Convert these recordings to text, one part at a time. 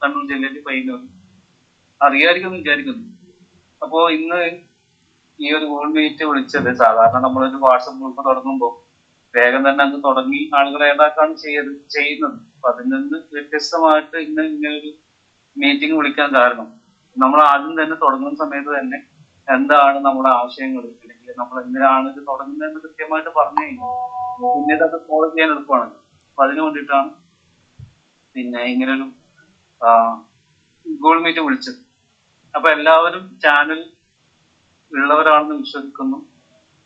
കണ്ണൂർ ജില്ലയിൽ പയ്യന്നൂർ. അറിയാമായിരിക്കും വിചാരിക്കുന്നു. അപ്പോ ഇന്ന് ഈ ഒരു ഗൂഗിൾ മീറ്റ് വിളിച്ചത്, സാധാരണ നമ്മളൊരു വാട്സപ്പ് ഗ്രൂപ്പ് തുടങ്ങുമ്പോൾ വേഗം തന്നെ അങ്ങ് തുടങ്ങി ആളുകളെ ഏതാക്കാണ് ചെയ്യുന്നത്. അപ്പൊ അതിൽ നിന്ന് വ്യത്യസ്തമായിട്ട് ഇന്ന് ഇങ്ങനെ ഒരു മീറ്റിംഗ് വിളിക്കാൻ കാരണം, നമ്മൾ ആദ്യം തന്നെ തുടങ്ങുന്ന സമയത്ത് തന്നെ എന്താണ് നമ്മുടെ ആശയങ്ങൾ, അല്ലെങ്കിൽ നമ്മൾ എന്തിനാണ് ഇത് തുടങ്ങുന്നതെന്ന് കൃത്യമായിട്ട് പറഞ്ഞു കഴിഞ്ഞാൽ പിന്നീട് അത് ഫോളോ ചെയ്യാൻ എളുപ്പമാണ്. അപ്പൊ അതിനു വേണ്ടിയിട്ടാണ് പിന്നെ ഇങ്ങനൊരു ഗൂഗിൾ മീറ്റ് വിളിച്ചത്. അപ്പൊ എല്ലാവരും ചാനൽ ഉള്ളവരാണെന്ന് വിശ്വസിക്കുന്നു.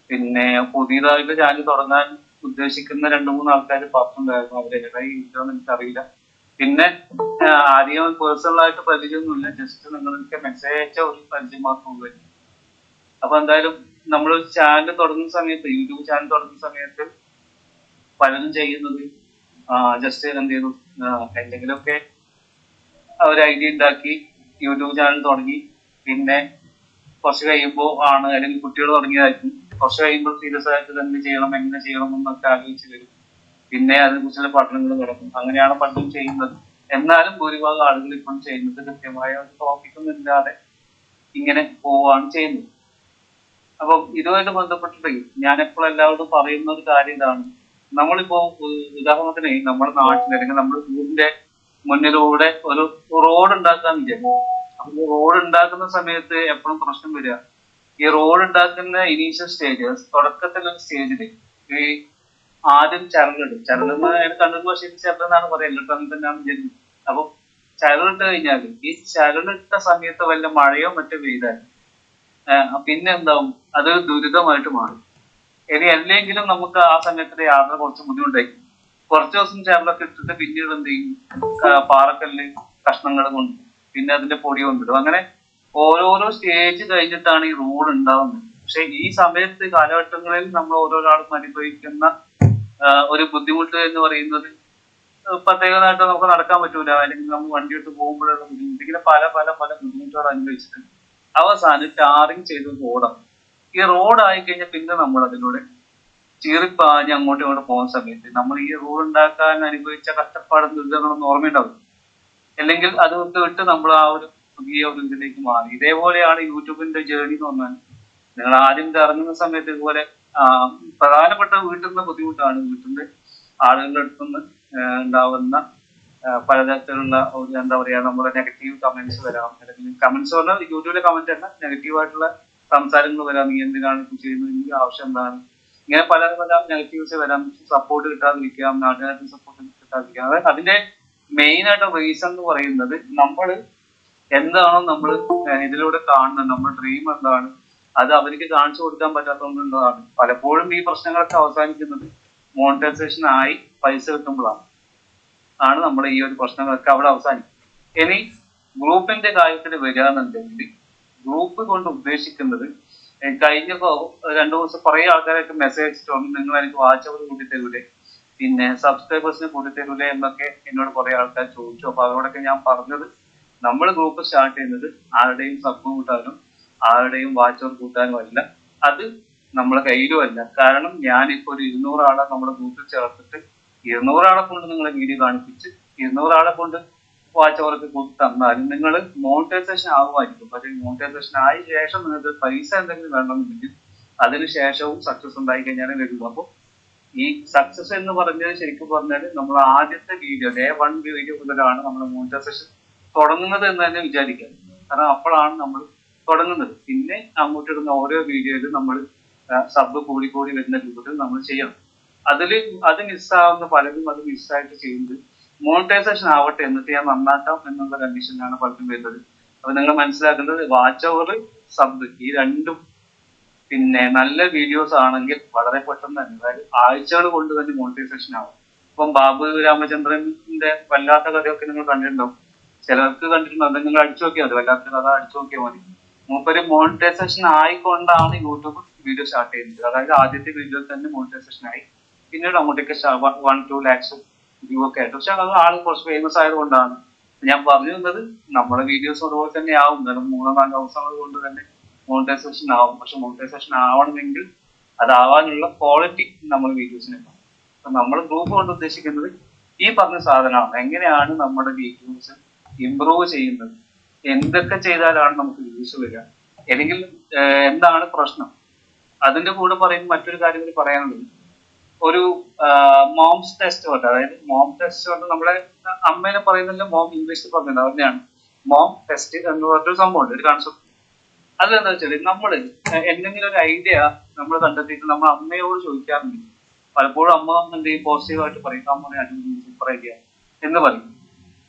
പിന്നെ പുതിയതായിട്ട് ചാനൽ തുടങ്ങാൻ ഉദ്ദേശിക്കുന്ന 2-3 ആൾക്കാർ പറഞ്ഞിട്ടുണ്ടായിരുന്നു. അവരെ ഏതായി ഇല്ലെന്ന് എനിക്കറിയില്ല. പിന്നെ ആരെയും പേഴ്സണലായിട്ട് പരിചയമൊന്നുമില്ല, ജസ്റ്റ് നിങ്ങൾക്ക് മെസ്സേജ് അയച്ച ഒരു പരിചയം മാത്രമേ ഉള്ളൂ. അപ്പൊ എന്തായാലും നമ്മൾ ചാനൽ തുടങ്ങുന്ന സമയത്ത്, യൂട്യൂബ് ചാനൽ തുടങ്ങുന്ന സമയത്ത് പലരും ചെയ്യുന്നത് ജസ്റ്റ് എന്ത് ചെയ്തു, എന്തെങ്കിലുമൊക്കെ ഒരു ഐഡിയ ഉണ്ടാക്കി യൂട്യൂബ് ചാനൽ തുടങ്ങി. പിന്നെ കുറച്ച് കഴിയുമ്പോൾ അല്ലെങ്കിൽ കുട്ടികൾ തുടങ്ങിയതായിരിക്കും, കുറച്ച് കഴിയുമ്പോൾ സീരിയസ് ആയിട്ട് എന്ത് ചെയ്യണം, എങ്ങനെ ചെയ്യണം എന്നൊക്കെ ആലോചിച്ച് വരും. പിന്നെ അതിനെക്കുറിച്ചുള്ള പഠനങ്ങൾ നടക്കും. അങ്ങനെയാണ് പലരും ചെയ്യുന്നത്. എന്നാലും ഭൂരിഭാഗം ആളുകൾ ഇപ്പം ചെയ്യുന്നത് കൃത്യമായ ഒരു ടോപ്പിക്കൊന്നും ഇല്ലാതെ ഇങ്ങനെ പോവുകയാണ് ചെയ്യുന്നത്. അപ്പം ഇതുമായിട്ട് ബന്ധപ്പെട്ടിട്ട് ഞാൻ എപ്പോഴും എല്ലാവരോടും പറയുന്ന ഒരു കാര്യം ഇതാണ്. നമ്മളിപ്പോ ഉദാഹരണത്തിന് നമ്മുടെ നാട്ടിൽ അല്ലെങ്കിൽ നമ്മുടെ വീടിന്റെ മുന്നിലൂടെ ഒരു റോഡ് ഉണ്ടാക്കാൻ വിചാരിക്കും. അപ്പൊ റോഡ് ഉണ്ടാക്കുന്ന സമയത്ത് എപ്പോഴും പ്രശ്നം വരിക, ഈ റോഡ് ഉണ്ടാക്കുന്ന ഇനീഷ്യൽ സ്റ്റേജ്, തുടക്കത്തിലൊരു സ്റ്റേജില് ഈ ആദ്യം ചരലിടും. ചരലെന്ന് കണ്ണൂർ ഭാഷയിൽ ചരലെന്നാണ് പറയുക, എല്ലായിടത്തും തന്നെയാണ് വിചാരിക്കുന്നത്. അപ്പൊ ചരലിട്ട് കഴിഞ്ഞാൽ ഈ ചരലിട്ട സമയത്ത് വല്ല മഴയോ മറ്റോ പെയ്താൽ പിന്നെ എന്താവും, അത് ദുരിതമായിട്ട് മാറും. ഇനി അല്ലെങ്കിലും നമുക്ക് ആ സമയത്ത് യാത്ര കുറച്ച് ബുദ്ധിമുട്ടായിരിക്കും. കുറച്ച് ദിവസം ചരലൊക്കെ ഇട്ടിട്ട് പിന്നീട് എന്ത് ചെയ്യും, പാറക്കല്ല് കഷ്ണങ്ങൾ കൊണ്ട് പിന്നെ അതിന്റെ പൊടി കൊണ്ടിടും. അങ്ങനെ ഓരോരോ സ്റ്റേജ് കഴിഞ്ഞിട്ടാണ് ഈ റോഡ് ഉണ്ടാവുന്നത്. പക്ഷെ ഈ സമയത്ത് കാലഘട്ടങ്ങളിൽ നമ്മൾ ഓരോരാളും അനുഭവിക്കുന്ന ഒരു ബുദ്ധിമുട്ട് എന്ന് പറയുന്നത്, പ്രത്യേകമായിട്ട് നമുക്ക് നടക്കാൻ പറ്റൂല, അല്ലെങ്കിൽ നമ്മൾ വണ്ടി എടുത്ത് പോകുമ്പോഴുള്ള ബുദ്ധിമുട്ട്, ഇങ്ങനെ പല പല പല ബുദ്ധിമുട്ടുകൾ അനുഭവിച്ചിട്ട് അവസാനം ടാറിങ് ചെയ്ത് റോഡാണ്. ഈ റോഡ് ആയിക്കഴിഞ്ഞാൽ പിന്നെ നമ്മൾ അതിലൂടെ ചീറിപ്പാഞ്ഞ് അങ്ങോട്ടും ഇങ്ങോട്ട് പോകുന്ന സമയത്ത് നമ്മൾ ഈ റോഡ് ഉണ്ടാക്കാൻ അനുഭവിച്ച കഷ്ടപ്പാടും ദുരിതങ്ങളൊന്നും ഓർമ്മയുണ്ടാവും. അല്ലെങ്കിൽ അത് വിട്ട് നമ്മൾ ആ ഒരു പുതിയ ഒരു ഇതിലേക്ക് മാറി. ഇതേപോലെയാണ് യൂട്യൂബിന്റെ ജേർണി എന്ന് പറഞ്ഞാൽ. നിങ്ങൾ ആദ്യം ഇറങ്ങുന്ന സമയത്ത് ഇതുപോലെ പ്രധാനപ്പെട്ട വീട്ടിൽ നിന്ന് ബുദ്ധിമുട്ടാണ്, വീട്ടിന്റെ ആളുകളുടെ അടുത്തുനിന്ന് ഉണ്ടാവുന്ന പലതരത്തിലുള്ള എന്താ പറയാ, നമ്മുടെ നെഗറ്റീവ് കമന്റ്സ് വരാം. അല്ലെങ്കിൽ കമന്റ്സ് പറഞ്ഞാൽ യൂട്യൂബിലെ കമന്റ് അല്ല, നെഗറ്റീവായിട്ടുള്ള സംസാരങ്ങൾ വരാം. നീ എന്തിനാണ് ചെയ്യുന്നത്, എനിക്ക് ആവശ്യം എന്താണ്, ഇങ്ങനെ പല പല നെഗറ്റീവ്സ് വരാം. സപ്പോർട്ട് കിട്ടാതിരിക്കാം, നാട്ടുകാർക്ക് സപ്പോർട്ട് കിട്ടാതിരിക്കാം. അതായത് അതിന്റെ മെയിൻ ആയിട്ട് റീസൺ എന്ന് പറയുന്നത്, നമ്മൾ എന്താണോ നമ്മൾ ഇതിലൂടെ കാണുന്നത്, നമ്മുടെ ഡ്രീം എന്താണ്, അത് അവർക്ക് കാണിച്ചു കൊടുക്കാൻ പറ്റാത്തതുകൊണ്ടുള്ളതാണ്. പലപ്പോഴും ഈ പ്രശ്നങ്ങളൊക്കെ അവസാനിക്കുന്നത് മോണിറ്റൈസേഷൻ ആയി പൈസ കിട്ടുമ്പോഴാണ് നമ്മുടെ ഈ ഒരു പ്രശ്നങ്ങളൊക്കെ അവിടെ അവസാനിക്കും. ഇനി ഗ്രൂപ്പിന്റെ കാര്യത്തിൽ വരികയാണെന്നുണ്ടെങ്കിൽ, ഗ്രൂപ്പ് കൊണ്ട് ഉദ്ദേശിക്കുന്നത്, കഴിഞ്ഞപ്പോ 2 ദിവസം കുറെ ആൾക്കാരൊക്കെ മെസ്സേജ് അയച്ചിട്ടുണ്ട്, നിങ്ങൾ എനിക്ക് വാച്ച് അവർ കൂട്ടി തരൂലേ, പിന്നെ സബ്സ്ക്രൈബേഴ്സിനെ കൂട്ടി തരൂലേ എന്നൊക്കെ എന്നോട് കുറെ ആൾക്കാർ ചോദിച്ചു. അപ്പൊ അവരോടൊക്കെ ഞാൻ പറഞ്ഞത്, നമ്മൾ ഗ്രൂപ്പ് സ്റ്റാർട്ട് ചെയ്യുന്നത് ആരുടെയും സബ് കൂട്ടാനും ആരുടെയും വാച്ച് അവർ കൂട്ടാനും അല്ല, അത് നമ്മളെ കയ്യിലും അല്ല. കാരണം ഞാനിപ്പോ ഒരു 200 ആളെ നമ്മുടെ ഗ്രൂപ്പിൽ ചേർത്തിട്ട് 200 ആളെ കൊണ്ട് നിങ്ങളെ വീഡിയോ കാണിപ്പിച്ച് 200 ആളെ കൊണ്ട് വാച്ച് അവർക്ക് കൂട്ടി തന്നാലും നിങ്ങൾ മോണിറ്റൈസേഷൻ ആകുമായിരിക്കും. പക്ഷേ മോണിറ്റൈസേഷൻ ആയ ശേഷം നിങ്ങൾക്ക് പൈസ എന്തെങ്കിലും വേണമെന്നുണ്ടെങ്കിൽ അതിന് ശേഷവും സക്സസ് ഉണ്ടായി കഴിഞ്ഞാലേ വരുള്ളൂ. അപ്പോൾ ഈ സക്സസ് എന്ന് പറഞ്ഞത് ശരിക്കും പറഞ്ഞാൽ നമ്മൾ ആദ്യത്തെ വീഡിയോ, ഡേ 1 വീഡിയോ മുതലാണ് നമ്മൾ മോണിറ്റൈസേഷൻ തുടങ്ങുന്നത് എന്ന് തന്നെ വിചാരിക്കാം. കാരണം അപ്പോഴാണ് നമ്മൾ തുടങ്ങുന്നത്. പിന്നെ അങ്ങോട്ട് ഇടുന്ന ഓരോ വീഡിയോയിലും നമ്മൾ സബ് കൂടി കൂടി വരുന്ന രൂപത്തിൽ നമ്മൾ ചെയ്യണം. അത് മിസ്സാവുന്ന പലരും അത് മിസ്സായിട്ട് ചെയ്യുന്നത് മോണിറ്റൈസേഷൻ ആവട്ടെ എന്നിട്ട് ഞാൻ നന്നാക്കാം എന്നുള്ള കണ്ടീഷനിലാണ് പലരും വരുന്നത്. അപ്പൊ നിങ്ങൾ മനസ്സിലാക്കുന്നത്, വാച്ച് ഓവർ സബ് ഈ രണ്ടും പിന്നെ നല്ല വീഡിയോസ് ആണെങ്കിൽ വളരെ പെട്ടെന്ന് തന്നെ, അതായത് ആഴ്ചകൾ കൊണ്ട് തന്നെ മോണിറ്റൈസേഷൻ ആവും. ഇപ്പം ബാബു രാമചന്ദ്രന്റെ വല്ലാത്ത കഥയൊക്കെ നിങ്ങൾ കണ്ടിട്ടുണ്ടാവും, ചിലർക്ക് കണ്ടിട്ടുണ്ടോ, അത് നിങ്ങൾ അടിച്ചു നോക്കിയാൽ മതി, വല്ലാത്ത കഥ അടിച്ചു നോക്കിയാൽ മതി. മൂപ്പര് മോണിറ്റൈസേഷൻ ആയിക്കൊണ്ടാണ് യൂട്യൂബ് വീഡിയോ സ്റ്റാർട്ട് ചെയ്യുന്നത്. അതായത് ആദ്യത്തെ വീഡിയോയിൽ തന്നെ മോണിറ്റൈസേഷൻ ആയി, പിന്നീട് അങ്ങോട്ടേക്ക് 1-2 lakhs വ്യൂ ഒക്കെ ആയിട്ട്. പക്ഷെ അത് ആൾ കുറച്ച് ഫേമസ് ആയതുകൊണ്ടാണ്. ഞാൻ പറഞ്ഞു തന്നത്, നമ്മുടെ വീഡിയോസ് അതുപോലെ തന്നെ ആവും, 3-4 ദിവസങ്ങൾ കൊണ്ട് തന്നെ മോണിറ്റൈസേഷൻ ആവും. പക്ഷെ മോണിറ്റൈസേഷൻ ആവണമെങ്കിൽ അതാവാനുള്ള ക്വാളിറ്റി നമ്മൾ വീഡിയോസിന് ഉണ്ടാവും. അപ്പൊ നമ്മൾ ഗ്രൂപ്പ് കൊണ്ട് ഉദ്ദേശിക്കുന്നത് ഈ പറഞ്ഞ സാധനമാണ്. എങ്ങനെയാണ് നമ്മുടെ വീഡിയോസ് ഇംപ്രൂവ് ചെയ്യുന്നത്? എന്തൊക്കെ ചെയ്താലാണ് നമുക്ക് വ്യൂസ് വരിക? അല്ലെങ്കിൽ എന്താണ് പ്രശ്നം? അതിന്റെ കൂടെ പറയുമ്പോൾ മറ്റൊരു കാര്യം കൂടി പറയാനുള്ളത്, ഒരു മോംസ് ടെസ്റ്റ് പോലെ, അതായത് മോം ടെസ്റ്റ് കൊണ്ട് നമ്മളെ അമ്മേനെ പറയുന്നില്ല, മോം ഇംഗ്ലീഷിൽ പറഞ്ഞില്ല, അവരെയാണ് മോം ടെസ്റ്റ് എന്ന് പറഞ്ഞൊരു സംഭവമുണ്ട്, ഒരു കോൺസെപ്റ്റ്. അതെന്താ വെച്ചാല് നമ്മള് എന്തെങ്കിലും ഒരു ഐഡിയ നമ്മൾ കണ്ടെത്തിയിട്ട് നമ്മൾ അമ്മയോട് ചോദിക്കാറുണ്ട്. പലപ്പോഴും അമ്മ എന്ത് ചെയ്യും, പോസിറ്റീവായിട്ട് പറയും, അമ്മ സൂപ്പർ ഐഡിയ എന്ന് പറയും.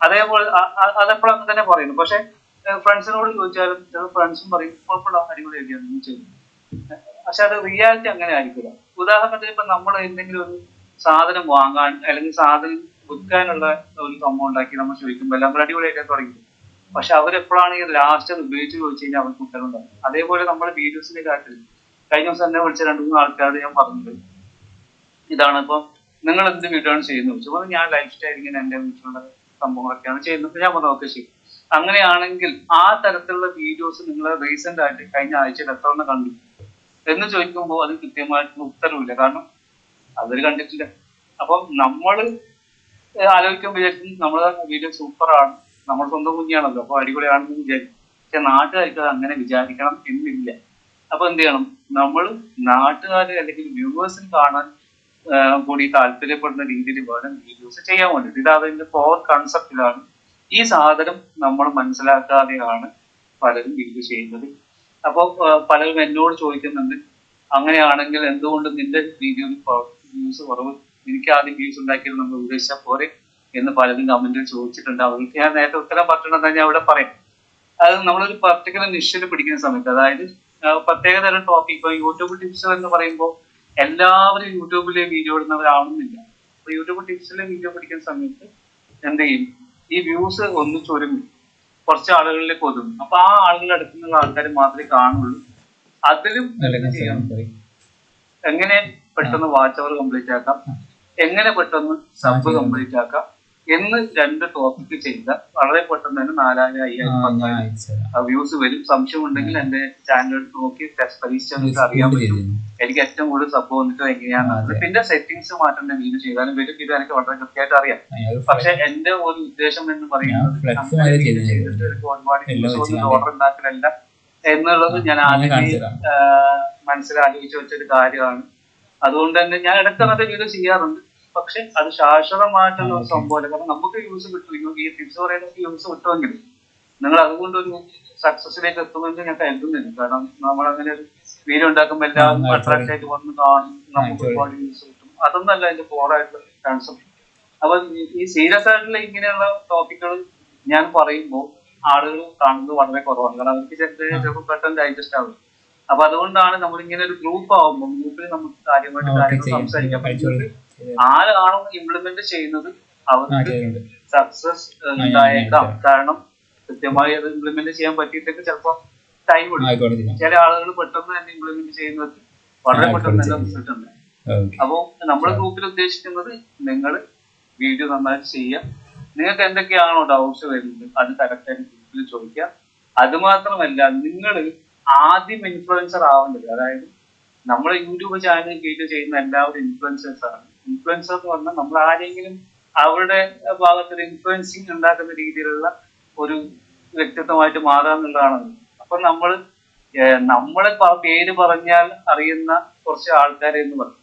അതേപോലെ അതെപ്പോഴും അങ്ങനെ തന്നെ പറയുന്നു. പക്ഷെ ഫ്രണ്ട്സിനോട് ചോദിച്ചാലും ചില ഫ്രണ്ട്സും പറയും കുഴപ്പമില്ല, അടിപൊളി ഐഡിയ ചെയ്യും. പക്ഷെ അത് റിയാലിറ്റി അങ്ങനെ ആയിരിക്കില്ല. ഉദാഹരണത്തിന് ഇപ്പൊ നമ്മൾ എന്തെങ്കിലും ഒരു സാധനം വാങ്ങാൻ അല്ലെങ്കിൽ സാധനം വിൽക്കാനുള്ള ഒരു സംഭവം ഉണ്ടാക്കി നമ്മൾ ചോദിക്കുമ്പോൾ നമ്മൾ അടിപൊളിയായിട്ട് തുടങ്ങി. പക്ഷെ അവരെപ്പോഴാണ് ഈ ലാസ്റ്റ് അത് ഉപയോഗിച്ച് ചോദിച്ചു കഴിഞ്ഞാൽ അവർക്ക് ഉത്തരവുണ്ടാകും. അതേപോലെ നമ്മുടെ വീഡിയോസിന്റെ കാര്യത്തിൽ കഴിഞ്ഞ ദിവസം എന്നെ വിളിച്ച 2-3 ആൾക്കാരോട് ഞാൻ പറഞ്ഞത് ഇതാണ്. ഇപ്പൊ നിങ്ങൾ എന്ത് വീഡിയോ ആണ് ചെയ്യുന്നത് ചോദിച്ചു. അപ്പോൾ ഞാൻ ലൈഫ് സ്റ്റൈൽ ഇങ്ങനെ എന്റെ വീട്ടിലുള്ള സംഭവങ്ങളൊക്കെയാണ് ചെയ്യുന്നത്. ഞാൻ പറഞ്ഞു ഓക്കെ ശരി, അങ്ങനെയാണെങ്കിൽ ആ തരത്തിലുള്ള വീഡിയോസ് നിങ്ങൾ റീസെന്റ് ആയിട്ട് കഴിഞ്ഞ ആഴ്ചയിൽ എത്ര എണ്ണം കണ്ടു എന്ന് ചോദിക്കുമ്പോൾ അത് കൃത്യമായിട്ടുള്ള ഉത്തരവില്ല. കാരണം അവര് കണ്ടിട്ടില്ല. അപ്പം നമ്മൾ ആലോചിക്കുമ്പോൾ വിചാരിക്കും നമ്മളെ വീഡിയോ സൂപ്പറാണ്, നമ്മൾ സ്വന്തം കുഞ്ഞാണല്ലോ, അപ്പൊ അടിപൊളിയാണെന്ന് വിചാരിക്കും. പക്ഷെ നാട്ടുകാർക്ക് അങ്ങനെ വിചാരിക്കണം എന്നില്ല. അപ്പൊ എന്ത് ചെയ്യണം, നമ്മൾ നാട്ടുകാർ അല്ലെങ്കിൽ വ്യൂവേഴ്സിന് കാണാൻ കൂടി താല്പര്യപ്പെടുന്ന രീതിയിൽ വേണം വീഡിയോസ് ചെയ്യാൻ വേണ്ടിയിട്ട്. ഇത് അതിന്റെ കോർ കൺസെപ്റ്റിലാണ്. ഈ സാധനം നമ്മൾ മനസ്സിലാക്കാതെയാണ് പലരും വീഡിയോ ചെയ്യുന്നത്. അപ്പൊ പലരും എന്നോട് ചോദിക്കുന്നുണ്ട്, അങ്ങനെയാണെങ്കിൽ എന്തുകൊണ്ട് നിന്റെ വീഡിയോയിൽ വ്യൂസ് കുറവ്, എനിക്ക് ആദ്യം വ്യൂസ് ഉണ്ടാക്കിയത് നമ്മൾ ഉദ്ദേശിച്ചാൽ പോരെ എന്ന് പലരും കമന്റിൽ ചോദിച്ചിട്ടുണ്ട്. അവർക്ക് ഞാൻ നേരത്തെ ഉത്തരം പറ്റണമെന്ന് ഞാൻ ഇവിടെ പറയാം. അത് നമ്മളൊരു പർട്ടിക്കുലർ നിശ്ചയിൽ പിടിക്കുന്ന സമയത്ത്, അതായത് പ്രത്യേക തരം ടോപ്പിക്, ഇപ്പൊ യൂട്യൂബ് ടിപ്സ് എന്ന് പറയുമ്പോൾ എല്ലാവരും യൂട്യൂബിലെ വീഡിയോ ഇടുന്നവരാവണമെന്നില്ല. അപ്പൊ യൂട്യൂബ് ടിപ്സിലെ വീഡിയോ പിടിക്കുന്ന സമയത്ത് എന്ത് ചെയ്യും, ഈ വ്യൂസ് ഒന്ന് ചുരുങ്ങും, കുറച്ച് ആളുകളിലേക്ക് ഒതുങ്ങും. അപ്പൊ ആ ആളുകളുടെ അടുത്തുനിന്നുള്ള ആൾക്കാർ മാത്രമേ കാണുള്ളൂ. അതിലും ചെയ്യാം, എങ്ങനെ പെട്ടെന്ന് വാച്ച് അവർ കംപ്ലീറ്റ് ആക്കാം, എങ്ങനെ പെട്ടെന്ന് സബ് കംപ്ലീറ്റ് ആക്കാം എന്ന് 2 ടോപ്പിക് ചെയ്താൽ വളരെ പെട്ടെന്ന് തന്നെ 4000, 5000 വ്യൂസ് വരും. സംശയം ഉണ്ടെങ്കിൽ എന്റെ ചാനൽ നോക്കി പരീക്ഷിച്ച് അറിയാൻ പറ്റും എനിക്ക് ഏറ്റവും കൂടുതൽ സബ് വന്നിട്ട് എങ്ങനെയാണെന്നത്. പിന്നെ സെറ്റിംഗ്സ് മാറ്റേണ്ട വീഡിയോ ചെയ്താലും വരും. ഇത് എനിക്ക് വളരെ കൃത്യമായിട്ട് അറിയാം. പക്ഷെ എന്റെ ഒരു ഉദ്ദേശം എന്ന് പറയുന്നത് ഒരുപാട് ഓർഡർ ഉണ്ടാക്കലല്ല എന്നുള്ളത് ഞാൻ ആദ്യമേ മനസ്സിലാലോചിച്ച് വെച്ചൊരു കാര്യമാണ്. അതുകൊണ്ട് തന്നെ ഞാൻ ഇടയ്ക്ക് വീഡിയോ ചെയ്യാറുണ്ട്. പക്ഷെ അത് ശാശ്വതമായിട്ടുള്ള ഒരു സംഭവമല്ല. കാരണം നമുക്ക് യൂസ് കിട്ടും, ഈ ടിപ്സ് പറയുന്നത് യൂസ് കിട്ടുമെങ്കിൽ നിങ്ങൾ അതുകൊണ്ടൊരു സക്സസിലേക്ക് എത്തുമെന്ന് ഞാൻ കരുതുന്നില്ല. കാരണം നമ്മളങ്ങനെ ഒരു വീഡിയോ ഉണ്ടാക്കുമ്പോൾ എല്ലാവരും അട്രാക്ട് ആയിട്ട് വന്ന് കാണും, നമുക്ക് ഒരുപാട് യൂസ് കിട്ടും. അതൊന്നല്ല അതിന്റെ കോറായിട്ടുള്ള കൺസെപ്റ്റ്. അപ്പൊ ഈ സീരിയസ് ആയിട്ടുള്ള ഇങ്ങനെയുള്ള ടോപ്പിക്കുകൾ ഞാൻ പറയുമ്പോൾ ആളുകൾ കാണുന്നത് വളരെ കുറവാണ്. കാരണം അവർക്ക് ചിലപ്പോൾ പെട്ടെന്ന് ഡൈജസ്റ്റ് ആവും. അപ്പൊ അതുകൊണ്ടാണ് നമ്മൾ ഇങ്ങനെ ഒരു ഗ്രൂപ്പ് ആവുമ്പോൾ ഗ്രൂപ്പിൽ നമുക്ക് കാര്യമായിട്ട് കാര്യങ്ങൾ സംസാരിക്കാൻ പറ്റുന്നത്. ആരാണോ ഇംപ്ലിമെന്റ് ചെയ്യുന്നത് അവർക്ക് സക്സസ് ഉണ്ടായേക്കാം. കാരണം കൃത്യമായി അത് ഇംപ്ലിമെന്റ് ചെയ്യാൻ പറ്റിയിട്ടൊക്കെ ചിലപ്പോൾ ടൈം എടുക്കും. ചില ആളുകൾ പെട്ടെന്ന് തന്നെ ഇംപ്ലിമെന്റ് ചെയ്യുന്നത് വളരെ പെട്ടെന്ന് തന്നെ റിസൾട്ട് ഉണ്ട്. അപ്പോ നമ്മുടെ ഗ്രൂപ്പിൽ ഉദ്ദേശിക്കുന്നത് നിങ്ങൾ വീഡിയോ നന്നായിട്ട് ചെയ്യുക. നിങ്ങൾക്ക് എന്തൊക്കെയാണോ ഡൗട്ട്സ് വരുന്നത് അത് കറക്റ്റായിട്ട് ഗ്രൂപ്പിൽ ചോദിക്കുക. അത് മാത്രമല്ല, നിങ്ങൾ ആദ്യം ഇൻഫ്ലുവൻസർ ആവേണ്ടത്, അതായത് നമ്മൾ യൂട്യൂബ് ചാനൽ വീഡിയോ ചെയ്യുന്ന എല്ലാവരും ഇൻഫ്ലുവൻസേഴ്സ് ആണ്. ഇൻഫ്ലുവൻസർ എന്ന് പറഞ്ഞാൽ നമ്മൾ ആരെങ്കിലും അവരുടെ ഭാഗത്തൊരു ഇൻഫ്ലുവൻസിങ് ഉണ്ടാക്കുന്ന രീതിയിലുള്ള ഒരു വ്യക്തിത്വമായിട്ട് മാറാന്നുള്ളതാണ്. അപ്പൊ നമ്മളെ പേര് പറഞ്ഞാൽ അറിയുന്ന കുറച്ച് ആൾക്കാരെ എന്ന് പറയും.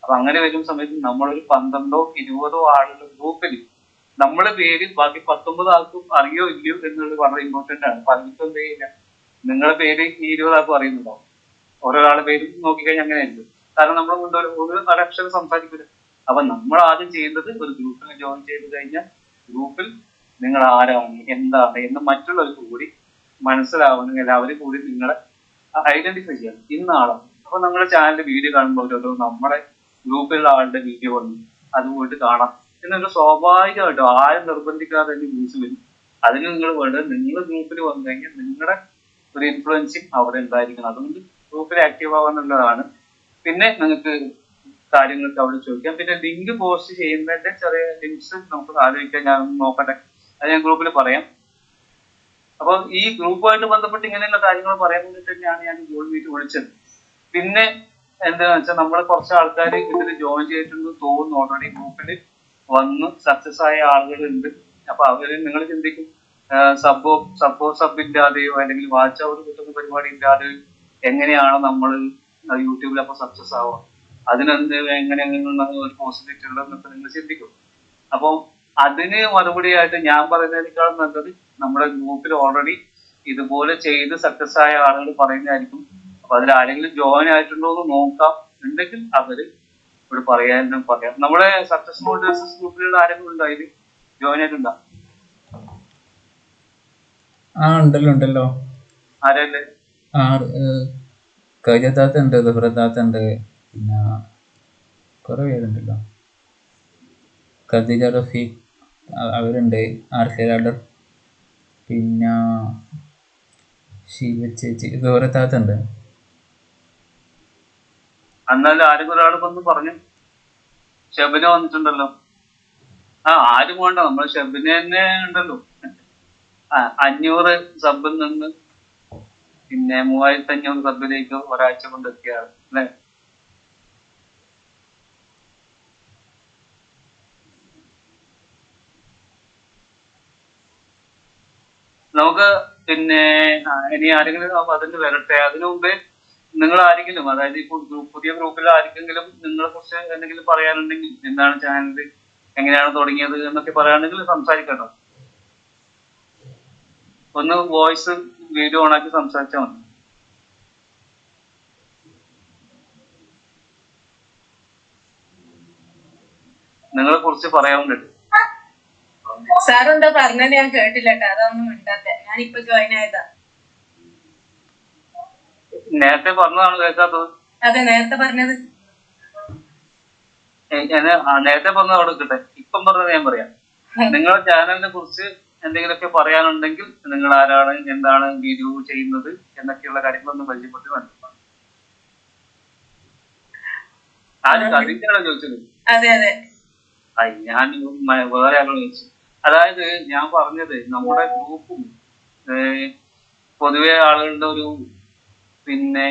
അപ്പൊ അങ്ങനെ വരുന്ന സമയത്ത് നമ്മളൊരു 12ഓ 20ഓ ആളുകളുടെ ഗ്രൂപ്പിൽ നമ്മളെ പേര് ബാക്കി 19 ആൾക്കും അറിയോ ഇല്ലയോ എന്നുള്ളത് വളരെ ഇമ്പോർട്ടന്റ് ആണ്. 18 എന്ത് ചെയ്യില്ല, നിങ്ങളുടെ പേര് 20 ആൾക്കും അറിയുന്നുണ്ടാവും. ഓരോരാളെ പേര് നോക്കിക്കഴിഞ്ഞാൽ അങ്ങനെയായിരിക്കും. കാരണം നമ്മൾ കൊണ്ട് ഒരു അക്ഷരം സംസാരിക്കില്ല. അപ്പൊ നമ്മൾ ആദ്യം ചെയ്യുന്നത് ഒരു ഗ്രൂപ്പിൽ ജോയിൻ ചെയ്ത് കഴിഞ്ഞാൽ ഗ്രൂപ്പിൽ നിങ്ങൾ ആരാണ് എന്താണ് എന്ന് മറ്റുള്ളവർക്ക് കൂടി മനസ്സിലാവണമെങ്കിൽ അവര് കൂടി നിങ്ങളെ ഐഡന്റിഫൈ ചെയ്യണം, ഇന്ന ആളാണ്. അപ്പൊ നമ്മുടെ ചാനലിന്റെ വീഡിയോ കാണുമ്പോൾ നമ്മുടെ ഗ്രൂപ്പിലുള്ള ആളുടെ വീഡിയോ വന്നു അത് പോയിട്ട് കാണാം എന്നൊരു സ്വാഭാവികമായിട്ടും ആരും നിർബന്ധിക്കാതെ തന്നെ ന്യൂസ് വരും. അതിന് നിങ്ങൾ വേണ്ടത് നിങ്ങൾ ഗ്രൂപ്പിൽ വന്നു കഴിഞ്ഞാൽ നിങ്ങളുടെ ഒരു ഇൻഫ്ലുവൻസിങ് അവിടെ ഉണ്ടായിരിക്കണം. അതുകൊണ്ട് ഗ്രൂപ്പിൽ ആക്റ്റീവ് ആവാന്നുള്ളതാണ്. പിന്നെ നിങ്ങൾക്ക് കാര്യങ്ങളൊക്കെ അവിടെ ചോദിക്കാം. പിന്നെ ലിങ്ക് പോസ്റ്റ് ചെയ്യുന്നതിന്റെ ചെറിയ ലിങ്ക്സ് നമുക്ക് ആലോചിക്കാൻ ഞാൻ നോക്കട്ടെ, അത് ഞാൻ ഗ്രൂപ്പിൽ പറയാം. അപ്പൊ ഈ ഗ്രൂപ്പുമായിട്ട് ബന്ധപ്പെട്ട് ഇങ്ങനെയുള്ള കാര്യങ്ങൾ പറയാൻ വേണ്ടി തന്നെയാണ് ഞാൻ ഗൂഗിൾ മീറ്റ് വിളിച്ചത്. പിന്നെ എന്താണെന്ന് വെച്ചാൽ നമ്മൾ കുറച്ച് ആൾക്കാർ ഇതിൽ ജോയിൻ ചെയ്തിട്ടുണ്ട് തോന്നുന്നു, ഓൾറെഡി ഗ്രൂപ്പിൽ വന്ന് സക്സസ് ആയ ആളുകളുണ്ട്. അപ്പൊ അവര് നിങ്ങൾ ചിന്തിക്കും സബ് ഇല്ലാതെയോ അല്ലെങ്കിൽ വാച്ച് അവർ കിട്ടുന്ന പരിപാടി ഇല്ലാതെ എങ്ങനെയാണ് നമ്മൾ യൂട്യൂബിൽ അപ്പൊ സക്സസ് ആവുക? അതിനെന്ത് എങ്ങനെയുള്ള ഒരു പോസിബിലിറ്റി ഉള്ളതെന്നൊക്കെ നിങ്ങൾ ചിന്തിക്കും. അപ്പൊ അതിന് മറുപടിയായിട്ട് ഞാൻ പറയുന്നതിനേക്കാളും നല്ലത് നമ്മുടെ ഗ്രൂപ്പിൽ ഓൾറെഡി ഇതുപോലെ ചെയ്ത് സക്സസ് ആയ ആളുകൾ പറയുന്നതായിരിക്കും. അപ്പൊ അതിൽ ആരെങ്കിലും ജോയിൻ ആയിട്ടുണ്ടോ എന്ന് നോക്കാം. ഉണ്ടെങ്കിൽ അവര് ഇവിടെ പറയാം. നമ്മുടെ സക്സസ് മോട്ടിവേഴ്സസ് ഗ്രൂപ്പിലുള്ള ആരെങ്കിലും ഉണ്ടോ? അതിൽ ജോയിൻ ആയിട്ടുണ്ടോ? ഉണ്ടല്ലോ. ആരല്ലേ? കൈജത്താത്തുണ്ട്, സുഹൃത്താത്തുണ്ട്, പിന്നെ കുറെ പേരുണ്ടല്ലോ. ഖദീജ റഫീഖ് അവരുണ്ട്, ആർക്കേലാഡർ, പിന്നെ ശിവ ചേച്ചി, സുഹൃത്താത്തുണ്ട്. എന്നാലും ആരും ഒരാൾ വന്ന് പറഞ്ഞു ഷെബിന വന്നിട്ടുണ്ടല്ലോ. ആരും വേണ്ട, നമ്മൾ ഷെബിന തന്നെ ഉണ്ടല്ലോ. 500 സബിൽ നിന്ന് പിന്നെ 3500 സബിലേക്ക് ഒരാഴ്ച കൊണ്ട് എത്തിയാണ് അല്ലെ? നമുക്ക് പിന്നെ ഇനി ആരെങ്കിലും അതിന് വരട്ടെ. അതിനു മുമ്പേ നിങ്ങൾ ആരെങ്കിലും, അതായത് ഇപ്പോൾ പുതിയ ഗ്രൂപ്പിൽ ആർക്കെങ്കിലും നിങ്ങളെ കുറിച്ച് എന്തെങ്കിലും പറയാനുണ്ടെങ്കിൽ, എന്താണ് ചാനൽ, എങ്ങനെയാണ് തുടങ്ങിയത് എന്നൊക്കെ പറയാണെങ്കിൽ സംസാരിക്കട്ടോ. ഒന്ന് വോയിസ് വീഡിയോ ഓണാക്കി സംസാരിച്ചാൽ മതി. നിങ്ങളെ കുറിച്ച് പറയാൻ വേണ്ടിട്ട്. സാറെന്താ പറഞ്ഞത് ഞാൻ കേട്ടില്ല കേട്ടോ, അതൊന്നും മിണ്ടാത്തെ. ഞാനിപ്പോ ജോയിൻ ആയതാ. നേരത്തെ പറഞ്ഞതാണ് കേൾക്കാത്തത്? അതെ, നേരത്തെ പറഞ്ഞത്. നേരത്തെ പറഞ്ഞത് അവിടെ കിട്ടെ. ഇപ്പം പറഞ്ഞത് ഞാൻ പറയാം. നിങ്ങളുടെ ചാനലിനെ കുറിച്ച് എന്തെങ്കിലുമൊക്കെ പറയാനുണ്ടെങ്കിൽ നിങ്ങൾ ആരാണ്, എന്താണ് വീഡിയോ ചെയ്യുന്നത് എന്നൊക്കെയുള്ള കാര്യങ്ങളൊന്ന് പരിചയപ്പെട്ട് മനസ്സിലാക്കാം. ആരും അതിന്റെയാണോ ചോദിച്ചത്? അതെ അതെ, ഞാൻ വേറെ ആളോട് ചോദിച്ചു. അതായത് ഞാൻ പറഞ്ഞത് നമ്മുടെ ഗ്രൂപ്പും പൊതുവെ ആളുകളുടെ ഒരു പിന്നെ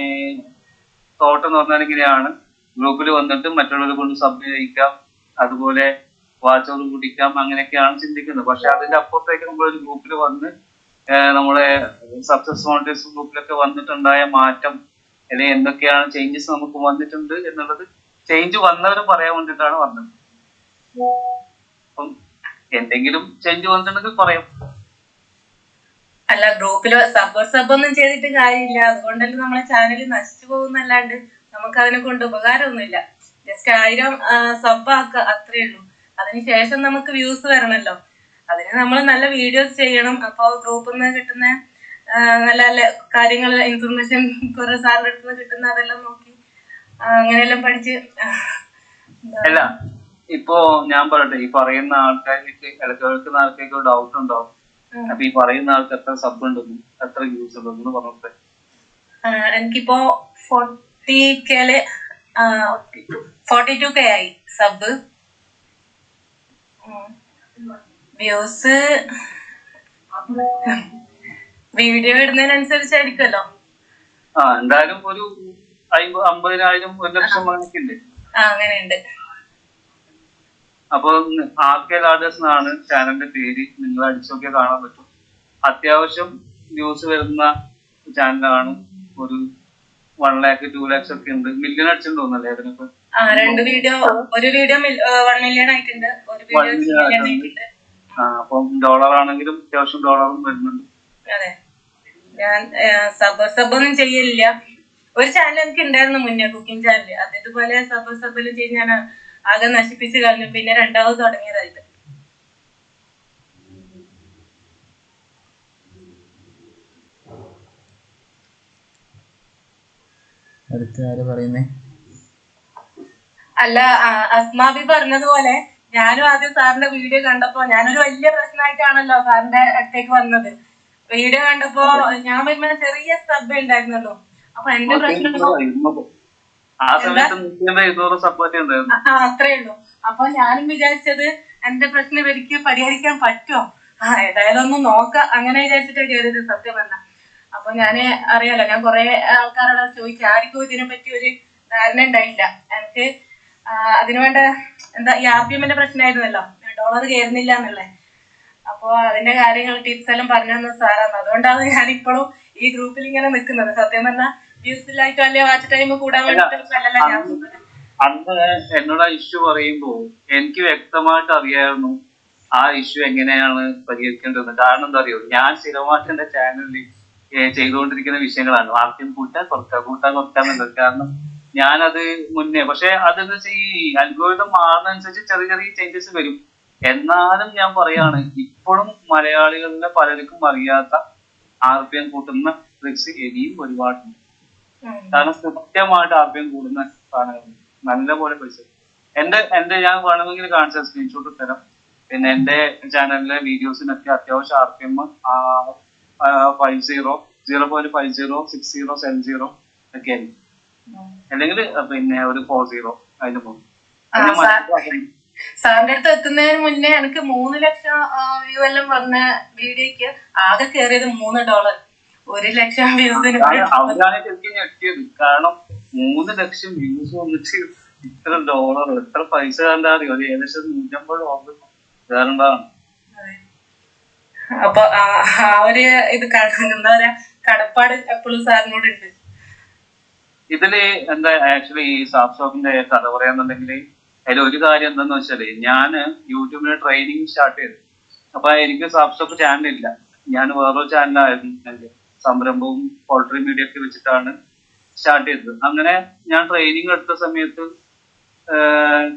തോട്ടം എന്ന് പറഞ്ഞാൽ ഇങ്ങനെയാണ്. ഗ്രൂപ്പിൽ വന്നിട്ട് മറ്റുള്ളവരെ കൊണ്ട് സബ് ചെയ്യിക്കാം, അതുപോലെ വാച്ചോർ കുടിക്കാം, അങ്ങനെയൊക്കെയാണ് ചിന്തിക്കുന്നത്. പക്ഷെ അതിന്റെ അപ്പുറത്തേക്ക് നമ്മളൊരു ഗ്രൂപ്പിൽ വന്ന് നമ്മളെ സക്സസ് മോണിറ്റേഴ്സ് ഗ്രൂപ്പിലൊക്കെ വന്നിട്ടുണ്ടായ മാറ്റം, അല്ലെങ്കിൽ എന്തൊക്കെയാണ് ചേഞ്ചസ് നമുക്ക് വന്നിട്ടുണ്ട് എന്നുള്ളത് ചേഞ്ച് വന്നവർ പറയാൻ വേണ്ടിയിട്ടാണ് വന്നത്. അപ്പം എന്തെങ്കിലും ചേഞ്ച് വന്നിട്ടുണ്ടെങ്കിൽ പറയാം. അല്ല, ഗ്രൂപ്പില് സബൊന്നും ചെയ്തിട്ട് കാര്യമില്ല. അതുകൊണ്ടല്ലേ നമ്മളെ ചാനൽ നശിച്ചു പോകുന്നല്ലാണ്ട് നമുക്ക് അതിനെ കൊണ്ട് ഉപകാരമൊന്നുമില്ല. ജസ്റ്റ് 1000 സബാക്കുക, അത്രേ ഉള്ളൂ. അതിനുശേഷം നമുക്ക് വ്യൂസ് വരണല്ലോ. അതിന് നമ്മൾ നല്ല വീഡിയോസ് ചെയ്യണം. അപ്പൊ ഗ്രൂപ്പിൽ നിന്ന് കിട്ടുന്ന നല്ല നല്ല കാര്യങ്ങൾ, ഇൻഫർമേഷൻ കുറെ സാറിന്റെ അടുത്ത് നിന്ന് കിട്ടുന്ന അതെല്ലാം നോക്കി അങ്ങനെയെല്ലാം പഠിച്ച്. അല്ല, ഇപ്പോ ഞാൻ പറയട്ടെ, ഈ പറയുന്ന ആൾക്കാർക്ക് കേൾക്കുന്ന ആൾക്കാർക്ക് ഡൗട്ട് ഉണ്ടാവും. അപ്പൊ ഈ പറയുന്ന ആൾക്ക് എത്ര സബ് ഉണ്ടെന്നും എത്ര വ്യൂസ് ഉണ്ടെന്ന് പറഞ്ഞിട്ട്. എനിക്കിപ്പോ 42K ആയി സബ്. Views video ഇടുന്നതിനനുസരിച്ചായിരിക്കുമല്ലോ. എന്തായാലും ഒരു 50,000 1 ലക്ഷം അങ്ങനെയൊക്കെ ഉണ്ട്. അങ്ങനെയുണ്ട്. അപ്പൊ ആർക്കേലാഡേഴ്സ് എന്നാണ് ചാനലിന്റെ പേര്. നിങ്ങൾ അടിച്ചൊക്കെ കാണാൻ പറ്റും. അത്യാവശ്യം വ്യൂസ് വരുന്ന ചാനലാണ്. ഒരു 1 lakh 2 lakhs ഒക്കെ ഉണ്ട്. മില്യൺ അടിച്ചിട്ട് തോന്നല്ലേ അതിനൊക്കെ? ഒരു വീഡിയോ 1 million ആയിട്ടുണ്ട്, ഒരു വീഡിയോ 2 million ആയിട്ടുണ്ട്. അപ്പം ഡോളർ ആണെങ്കിലും അത്യാവശ്യം ഡോളറും വരുന്നുണ്ട്. അതെ, ഞാൻ സബൊന്നും ചെയ്യലില്ല. ഒരു ചാനൽ എനിക്ക് ഉണ്ടായിരുന്നു മുന്നേ, കുക്കിംഗ് ചാനൽ. അത് ഇതുപോലെ സബെല്ലാം ചെയ്ത് ഞാൻ ആകെ നശിപ്പിച്ച് കളഞ്ഞു. പിന്നെ രണ്ടാമത് തുടങ്ങിയതായിട്ട്. അല്ല, അസ്മാബി പറഞ്ഞതുപോലെ ഞാനും ആദ്യം സാറിന്റെ വീഡിയോ കണ്ടപ്പോ ഞാനൊരു വലിയ പ്രശ്നമായിട്ടാണല്ലോ സാറിന്റെ അടുത്തേക്ക് വന്നത്. വീഡിയോ കണ്ടപ്പോ ഞാൻ വരുമ്പോ ചെറിയ സബ് ഉണ്ടായിരുന്നല്ലോ. അപ്പൊ എന്റെ പ്രശ്നം അത്രേ ഉള്ളൂ. അപ്പൊ ഞാനും വിചാരിച്ചത് എന്റെ പ്രശ്നം ഇവർക്ക് പരിഹരിക്കാൻ പറ്റുമോ, ഏതായാലും ഒന്ന് നോക്കാം, അങ്ങനെ വിചാരിച്ചിട്ട് കയറിയത് സത്യം പറഞ്ഞ. അപ്പൊ ഞാന് അറിയാലോ, ഞാൻ കുറെ ആൾക്കാരോട് ചോദിച്ചു, ആർക്കും ഇതിനെ പറ്റി ഒരു ധാരണ ഉണ്ടായില്ല. എനിക്ക് അതിനുവേണ്ട ഈ RPM പ്രശ്നമായിരുന്നല്ലോ, ഡോളർ കയറുന്നില്ല എന്നുള്ളത്. അപ്പൊ അതിന്റെ കാര്യങ്ങൾ ടിപ്സ് എല്ലാം പറഞ്ഞു തന്ന സാറാണ്. അതുകൊണ്ടാണ് ഞാൻ ഇപ്പോഴും ഈ ഗ്രൂപ്പിൽ ഇങ്ങനെ നിൽക്കുന്നത്. സത്യം പറഞ്ഞാൽ വ്യൂസിലായിട്ടോ അല്ലെ വാച്ച് ടൈം കൂടാൻ വേണ്ടിട്ടല്ല ഞാൻ പോകുന്നത്. അന്ന് എന്നോട് ആ ഇഷ്യൂ പറയുമ്പോ എനിക്ക് വ്യക്തമായിട്ട് അറിയായിരുന്നു ആ ഇഷ്യൂ എങ്ങനെയാണ് പരിഹരിക്കേണ്ടത്. കാരണം എന്താ അറിയോ, ഞാൻ സ്ഥിരമായിട്ട് എന്റെ ചാനലിൽ ചെയ്തുകൊണ്ടിരിക്കുന്ന വിഷയങ്ങളാണ്. ആർക്കും കൂട്ടാൻ കുറക്കാന്നുള്ളത്. കാരണം ഞാനത് മുന്നേ, പക്ഷെ അതെന്ന് വെച്ചാൽ ഈ അൽഗോരിതം മാറുന്നതനുസരിച്ച് ചെറിയ ചെറിയ ചേഞ്ചസ് വരും. എന്നാലും ഞാൻ പറയാണ്, ഇപ്പോഴും മലയാളികളിലെ പലർക്കും അറിയാത്ത RPM കൂട്ടുന്ന ട്രിക്സ് ഇനിയും ഒരുപാടുണ്ട്. കാരണം കൃത്യമായിട്ട് RPM കൂടുന്ന സാധനങ്ങൾ നല്ല പോലെ പൈസ. എന്റെ ഞാൻ വേണമെങ്കിൽ കാണിച്ച സ്ക്രീൻഷോട്ട് തരാം. പിന്നെ എന്റെ ചാനലിലെ വീഡിയോസിനൊക്കെ അത്യാവശ്യം RPM 50, 0.50, 60, 70 ഒക്കെ ആയിരിക്കും. അല്ലെങ്കിൽ പിന്നെ ഒരു 40 അതിന് പോകും. സാറിന്റെ അടുത്ത് എത്തുന്നതിന് മുന്നേ എനിക്ക് 3 ലക്ഷം വ്യൂ എല്ലാം വന്ന വീഡിയോക്ക് ആകെ കയറിയത് $3. 1 ലക്ഷം വ്യൂസിന് അവരാണ് ശരിക്കും ഞെട്ടിയത്. കാരണം 3 ലക്ഷം വ്യൂസ് വന്നിട്ട് ഇത്ര ഡോളർ, എത്ര പൈസ കണ്ടാ അറിയോ? അത് ഏകദേശം $150 കയറേണ്ടതാണ്. അപ്പൊ ആ ഒരു ഇത് എന്താ പറയാ, കടപ്പാട് എപ്പോഴും സാറിനോട് ഉണ്ട്. ഇതില് എന്താ ആക്ച്വലി ഈ സാപ്സോക്കിന്റെ കഥ പറയാന്നുണ്ടെങ്കിൽ അതിൽ ഒരു കാര്യം എന്താന്ന് വെച്ചാല്, ഞാന് യൂട്യൂബിന് ട്രെയിനിങ് സ്റ്റാർട്ട് ചെയ്തു. അപ്പൊ എനിക്ക് സാപ്സോക്ക് ചാനലില്ല. ഞാൻ വേറൊരു ചാനലായിരുന്നു എന്റെ സംരംഭവും പോൾട്രി മീഡിയ ഒക്കെ വെച്ചിട്ടാണ് സ്റ്റാർട്ട് ചെയ്തത്. അങ്ങനെ ഞാൻ ട്രെയിനിങ് എടുത്ത സമയത്ത്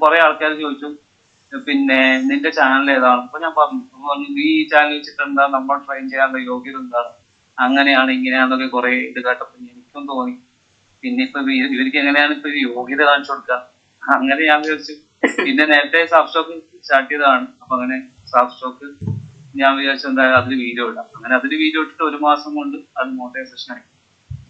കുറെ ആൾക്കാർ ചോദിച്ചു, പിന്നെ നിന്റെ ചാനൽ ഏതാണ്? അപ്പൊ ഞാൻ പറഞ്ഞു നീ ഈ ചാനൽ വെച്ചിട്ട് എന്താ, നമ്മൾ ട്രെയിൻ ചെയ്യാനുള്ള യോഗ്യത എന്താണ്, അങ്ങനെയാണ് ഇങ്ങനെയാണെന്നൊക്കെ കുറെ ഇത് കേട്ടപ്പോ എനിക്കും തോന്നി, പിന്നെ ഇപ്പൊ ഇവർക്ക് എങ്ങനെയാണ് ഇപ്പൊ യോഗ്യത കാണിച്ചു കൊടുക്കുക. അങ്ങനെ ഞാൻ വിചാരിച്ചു. പിന്നെ നേരത്തെ സാപ്സ്റ്റോക്ക് സ്റ്റാർട്ട് ചെയ്തതാണ്. അപ്പൊ അങ്ങനെ സാപ്സ്റ്റോക്ക് ഞാൻ വിചാരിച്ചു എന്തായാലും അതിൽ വീഡിയോ ഇടാം. അങ്ങനെ അതിൽ വീഡിയോ ഇട്ടിട്ട് 1 മാസം കൊണ്ട് അത് മോണിറ്റൈസേഷൻ ആയി.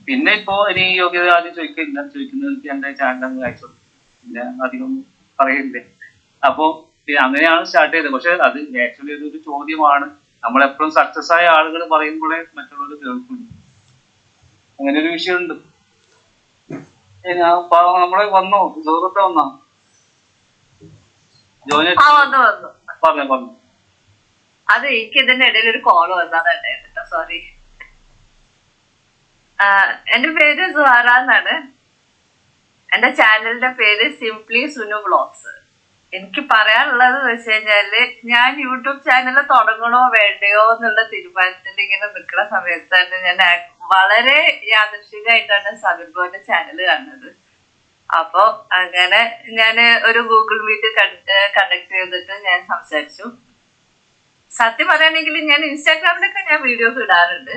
പിന്നെ ഇപ്പോ ഇനി യോഗ്യത ആദ്യം ചോദിക്കുന്നത് എന്റെ ചാനൽ അയച്ചു കൊടുക്കും. പിന്നെ അധികം പറയില്ലേ. അപ്പോ അങ്ങനെയാണ് സ്റ്റാർട്ട് ചെയ്തത്. പക്ഷെ അത് ആക്ച്വലി അതൊരു ചോദ്യമാണ്. നമ്മളെപ്പോഴും സക്സസ് ആയ ആളുകൾ പറയുമ്പോഴേ മറ്റുള്ളവർ കേൾക്കുള്ളൂ. അങ്ങനെ ഒരു വിഷയമുണ്ട്. നമ്മളെ വന്നോ? ജോറത്തെ വന്നോ? ജോലി പറഞ്ഞു. അത് എനിക്ക് ഇതിന്റെ ഇടയിൽ ഒരു കോള് വന്നതാണ്ടായിരുന്നു. സോറി. എന്റെ പേര് സുഹാറ എന്നാണ്. എന്റെ ചാനലിന്റെ പേര് സിംപ്ലി സുനു വ്ളോഗ്സ്. എനിക്ക് പറയാനുള്ളത് വെച്ച് കഴിഞ്ഞാല്, ഞാൻ യൂട്യൂബ് ചാനൽ തുടങ്ങണോ വേണ്ടയോ എന്നുള്ള തീരുമാനത്തിൽ ഇങ്ങനെ നിൽക്കുന്ന സമയത്താണ് ഞാൻ വളരെ യാദൃശികമായിട്ടാണ് സബിർബോന്റെ ചാനൽ കാണുന്നത്. അപ്പൊ അങ്ങനെ ഞാൻ ഒരു ഗൂഗിൾ മീറ്റ് കണ്ടക്ട് ചെയ്തിട്ട് ഞാൻ സംസാരിച്ചു. സത്യം പറയുകയാണെങ്കിൽ ഞാൻ ഇൻസ്റ്റാഗ്രാമിലൊക്കെ ഞാൻ വീഡിയോസ് ഇടാറുണ്ട്.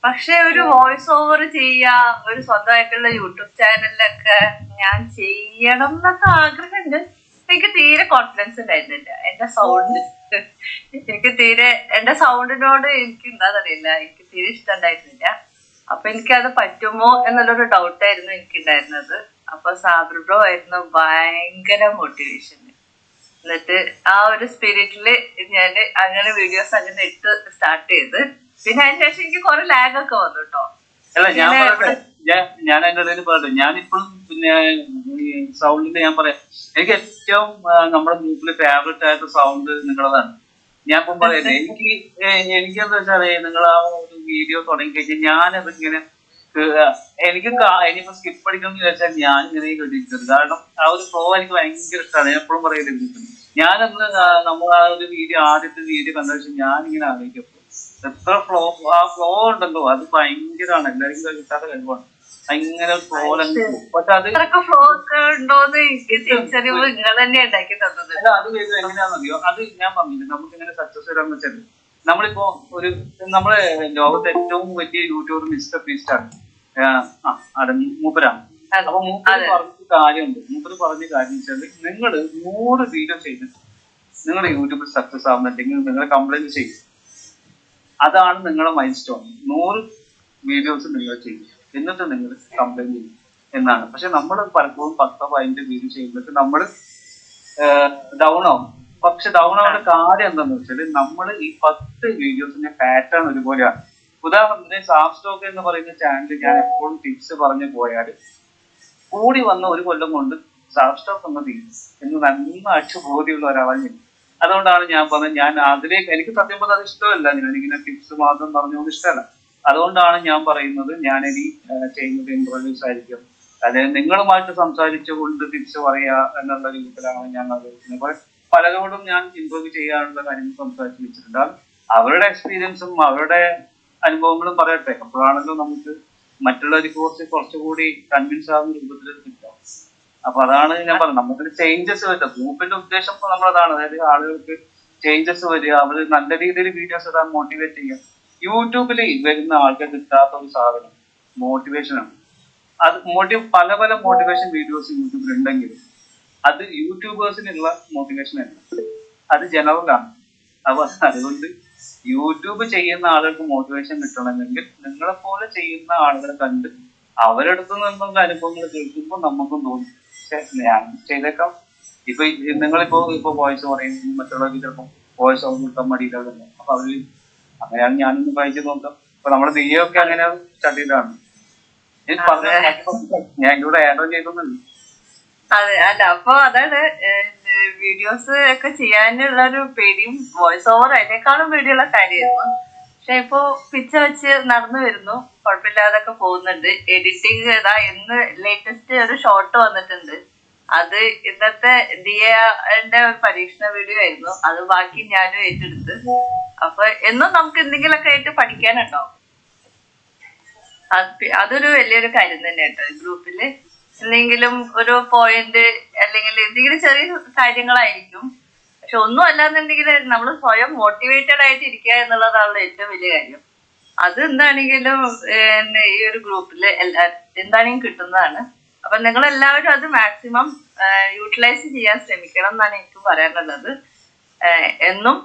പക്ഷെ ഒരു വോയിസ് ഓവർ ചെയ്യാ, ഒരു സ്വന്തമായിട്ടുള്ള യൂട്യൂബ് ചാനലിലൊക്കെ ഞാൻ ചെയ്യണം എന്നൊക്കെ ആഗ്രഹമുണ്ട്. എനിക്ക് തീരെ കോൺഫിഡൻസ് ഉണ്ടായിരുന്നില്ല. എന്റെ സൗണ്ടിനോട് എനിക്ക് എന്താണെന്നറിയില്ല, എനിക്ക് തീരെ ഇഷ്ടം ഉണ്ടായിരുന്നില്ല. അപ്പൊ എനിക്കത് പറ്റുമോ എന്നുള്ളൊരു ഡൗട്ടായിരുന്നു എനിക്കുണ്ടായിരുന്നത്. അപ്പൊ സാബിർ ബ്രോ ആയിരുന്നു ഭയങ്കര മോട്ടിവേഷൻ. എന്നിട്ട് ആ ഒരു സ്പിരിറ്റില് ഞാൻ അങ്ങനെ വീഡിയോസ് അങ്ങനെ ഇട്ട് സ്റ്റാർട്ട് ചെയ്ത്, പിന്നെ അതിന് ശേഷം എനിക്ക് കുറെ ലാഗ് ഒക്കെ വന്നു കേട്ടോ. അല്ല ഞാൻ അതിന്റെ ഇടയിൽ പറയട്ടെ, ഞാനിപ്പോഴും പിന്നെ സൗണ്ടിന്റെ ഞാൻ പറയാം, എനിക്ക് ഏറ്റവും നമ്മുടെ ഗ്രൂപ്പില് ഫേവറേറ്റ് ആയിട്ട് സൗണ്ട് നിങ്ങളതാണ്. ഞാൻ ഇപ്പം പറയല്ലേ, എനിക്കെന്താ വെച്ചാൽ നിങ്ങൾ ആ ഒരു വീഡിയോ തുടങ്ങി കഴിഞ്ഞാൽ ഞാനത് ഇങ്ങനെ എനിക്ക് ഇനിയിപ്പോ സ്കിപ്പ് അടിക്കണം എന്ന് വിചാരിച്ചാൽ ഞാൻ ഇങ്ങനെ കേട്ടിരിക്കുന്നത്. കാരണം ആ ഒരു ഫ്ലോ എനിക്ക് ഭയങ്കര ഇഷ്ടമാണ്. ഞാൻ എപ്പോഴും പറയുന്നത്, ഞാനന്ന് നമ്മൾ ആ ഒരു ആദ്യത്തെ വീഡിയോ കണ്ട വെച്ചാൽ ഞാനിങ്ങനെ ആലോചിക്കും, എത്ര ആ ഫ്ലോ ഉണ്ടല്ലോ, അത് ഭയങ്കരമാണ്. എല്ലാവർക്കും കിട്ടാത്ത കഴിവാണ്. ഭയങ്കര ഫ്ലോ. പക്ഷെ അത് എങ്ങനെയാണെന്നറിയോ, അത് ഞാൻ പറഞ്ഞില്ല. നമുക്ക് ഇങ്ങനെ സക്സസ് വരാന്ന് വെച്ചാൽ, നമ്മളിപ്പോ നമ്മളെ ലോകത്തെ ഏറ്റവും വലിയ യൂട്യൂബർ മിസ്റ്റർ ബീസ്റ്റാണ്. മൂപ്പരാണ്. അപ്പൊ മൂപ്പര് പറഞ്ഞ കാര്യമുണ്ട്. മൂപ്പര് പറഞ്ഞ കാര്യം വെച്ചാൽ, നിങ്ങൾ 100 വീഡിയോ ചെയ്തിട്ട് നിങ്ങൾ യൂട്യൂബിൽ സക്സസ് ആവുന്നുണ്ടെങ്കിൽ നിങ്ങൾ കംപ്ലൈന്റ് ചെയ്യും. അതാണ് നിങ്ങളുടെ മൈൽ സ്റ്റോൺ. 100 വീഡിയോസ് നിങ്ങൾ ചെയ്യും, എന്നിട്ട് നിങ്ങൾ കംപ്ലൈന്റ് ചെയ്യും എന്നാണ്. പക്ഷെ നമ്മൾ പലപ്പോഴും 10-15 വീഡിയോ ചെയ്യുമ്പോഴേക്ക് നമ്മൾ ഡൗൺ ആവും. പക്ഷെ ഡൗൺ ആവേണ്ട കാര്യം എന്താണെന്ന് വെച്ചാൽ, നമ്മൾ ഈ 10 വീഡിയോസിന്റെ പാറ്റേൺ ഒരുപോലെയാണ്. ഉദാഹരണത്തിന് സാപ്സ്റ്റോക്ക് എന്ന് പറയുന്ന ചാനൽ ഞാൻ എപ്പോഴും ടിപ്സ് പറഞ്ഞു പോയാൽ കൂടി വന്ന 1 കൊല്ലം കൊണ്ട് സാപ്സ്റ്റോക്ക് ഒന്ന് തീരും എന്ന് നന്നായിട്ട് ബോധ്യമുള്ള ഒരാളാണ്. അതുകൊണ്ടാണ് ഞാൻ പറഞ്ഞത്, ഞാൻ അതിലേക്ക് എനിക്ക് സത്യം പറഞ്ഞാൽ അത് ഇഷ്ടമല്ല. ഞാനിങ്ങനെ ടിപ്സ് മാത്രം പറഞ്ഞുകൊണ്ട് ഇഷ്ടമല്ല. അതുകൊണ്ടാണ് ഞാൻ പറയുന്നത്, ഞാനിനി ചെയ്യുന്നത് ഇന്റർവ്യൂസ് ആയിരിക്കും. അതായത് നിങ്ങളുമായിട്ട് സംസാരിച്ചുകൊണ്ട് ടിപ്സ് പറയുക എന്നുള്ള രൂപത്തിലാണ് ഞാൻ ആലോചിക്കുന്നത്. അപ്പോൾ പലരോടും ഞാൻ ഇന്റർവ്യൂ ചെയ്യാനുള്ള കാര്യങ്ങൾ സംസാരിച്ച് വെച്ചിട്ടുണ്ട്. അവരുടെ എക്സ്പീരിയൻസും അവരുടെ അനുഭവങ്ങളും പറയട്ടെ. അപ്പോഴാണല്ലോ നമുക്ക് മറ്റുള്ളവരെ കുറിച്ച് കുറച്ചുകൂടി കൺവിൻസ് ആവുന്ന രൂപത്തിൽ കിട്ടാം. അപ്പൊ അതാണ് ഞാൻ പറഞ്ഞത്, നമുക്കൊരു ചേഞ്ചസ് വരിക. ഗ്രൂപ്പിന്റെ ഉദ്ദേശം നമ്മളതാണ്. അതായത് ആളുകൾക്ക് ചേഞ്ചസ് വരിക, അവർ നല്ല രീതിയിൽ വീഡിയോസ് ഇടാൻ മോട്ടിവേറ്റ് ചെയ്യുക. യൂട്യൂബിൽ വരുന്ന ആൾക്ക് കിട്ടാത്ത ഒരു സാധനം മോട്ടിവേഷനാണ്. അത് പല പല മോട്ടിവേഷൻ വീഡിയോസ് യൂട്യൂബിൽ ഉണ്ടെങ്കിലും അത് യൂട്യൂബേഴ്സിനുള്ള മോട്ടിവേഷൻ അല്ല, അത് ജനറലാണ്. അപ്പൊ അതുകൊണ്ട് യൂട്യൂബ് ചെയ്യുന്ന ആളുകൾക്ക് മോട്ടിവേഷൻ കിട്ടണമെങ്കിൽ നിങ്ങളെ പോലെ ചെയ്യുന്ന ആളുകളെ കണ്ട് അവരെടുത്ത് നിന്നുള്ള അനുഭവങ്ങൾ കേൾക്കുമ്പോൾ നമുക്കും തോന്നും, ഞാൻ ചെയ്തേക്കാം. നിങ്ങളിപ്പോ വോയിസ് പറയും, മറ്റുള്ളവർക്ക് ചിലപ്പോൾ വോയിസ് ഓവർ കിട്ടാൻ മടിയില്ലാതല്ലോ. അപ്പൊ അവര് അങ്ങനെയാണ് ഞാനൊന്ന് വായിച്ചു നോക്കാം. അപ്പൊ നമ്മുടെ നീയൊക്കെ അങ്ങനെ സ്റ്റാർട്ട് ചെയ്തതാണ്. ഞാൻ ഇവിടെ ആഡ് ഓൺ ചെയ്തൊന്നുമില്ല. അതെ, അല്ല അപ്പൊ അതാണ് വീഡിയോസ് ഒക്കെ ചെയ്യാനുള്ള ഒരു പേടിയും വോയിസ് ഓവർ അതിനേക്കാളും പേടിയുള്ള കാര്യമായിരുന്നു. പക്ഷെ ഇപ്പൊ പിച്ച വെച്ച് നടന്നു വരുന്നു, കുഴപ്പമില്ലാതൊക്കെ പോകുന്നുണ്ട്. എഡിറ്റിംഗ് ഏതാ ഇന്ന് ലേറ്റസ്റ്റ് ഒരു ഷോർട്ട് വന്നിട്ടുണ്ട്. അത് ഇന്നത്തെ ദിയന്റെ ഒരു പരീക്ഷണ വീഡിയോ ആയിരുന്നു. അത് ബാക്കി ഞാനും ഏറ്റെടുത്ത്. അപ്പൊ എന്നും നമുക്ക് എന്തെങ്കിലുമൊക്കെ ആയിട്ട് പഠിക്കാനുണ്ടാവും. അതൊരു വലിയൊരു കാര്യം തന്നെ കേട്ടോ. ഗ്രൂപ്പില് എന്തെങ്കിലും ഒരു പോയിന്റ് അല്ലെങ്കിൽ എന്തെങ്കിലും ചെറിയ കാര്യങ്ങളായിരിക്കും, പക്ഷെ ഒന്നും അല്ലാന്നുണ്ടെങ്കിൽ നമ്മൾ സ്വയം മോട്ടിവേറ്റഡ് ആയിട്ട് ഇരിക്കുക എന്നുള്ളതാണ് ഏറ്റവും വലിയ കാര്യം. അത് എന്താണെങ്കിലും ഈ ഒരു ഗ്രൂപ്പില് എന്താണെങ്കിലും കിട്ടുന്നതാണ്. അപ്പൊ നിങ്ങൾ എല്ലാവരും അത് മാക്സിമം യൂട്ടിലൈസ് ചെയ്യാൻ ശ്രമിക്കണം എന്നാണ് എനിക്ക് പറയാനുള്ളത്. എന്നും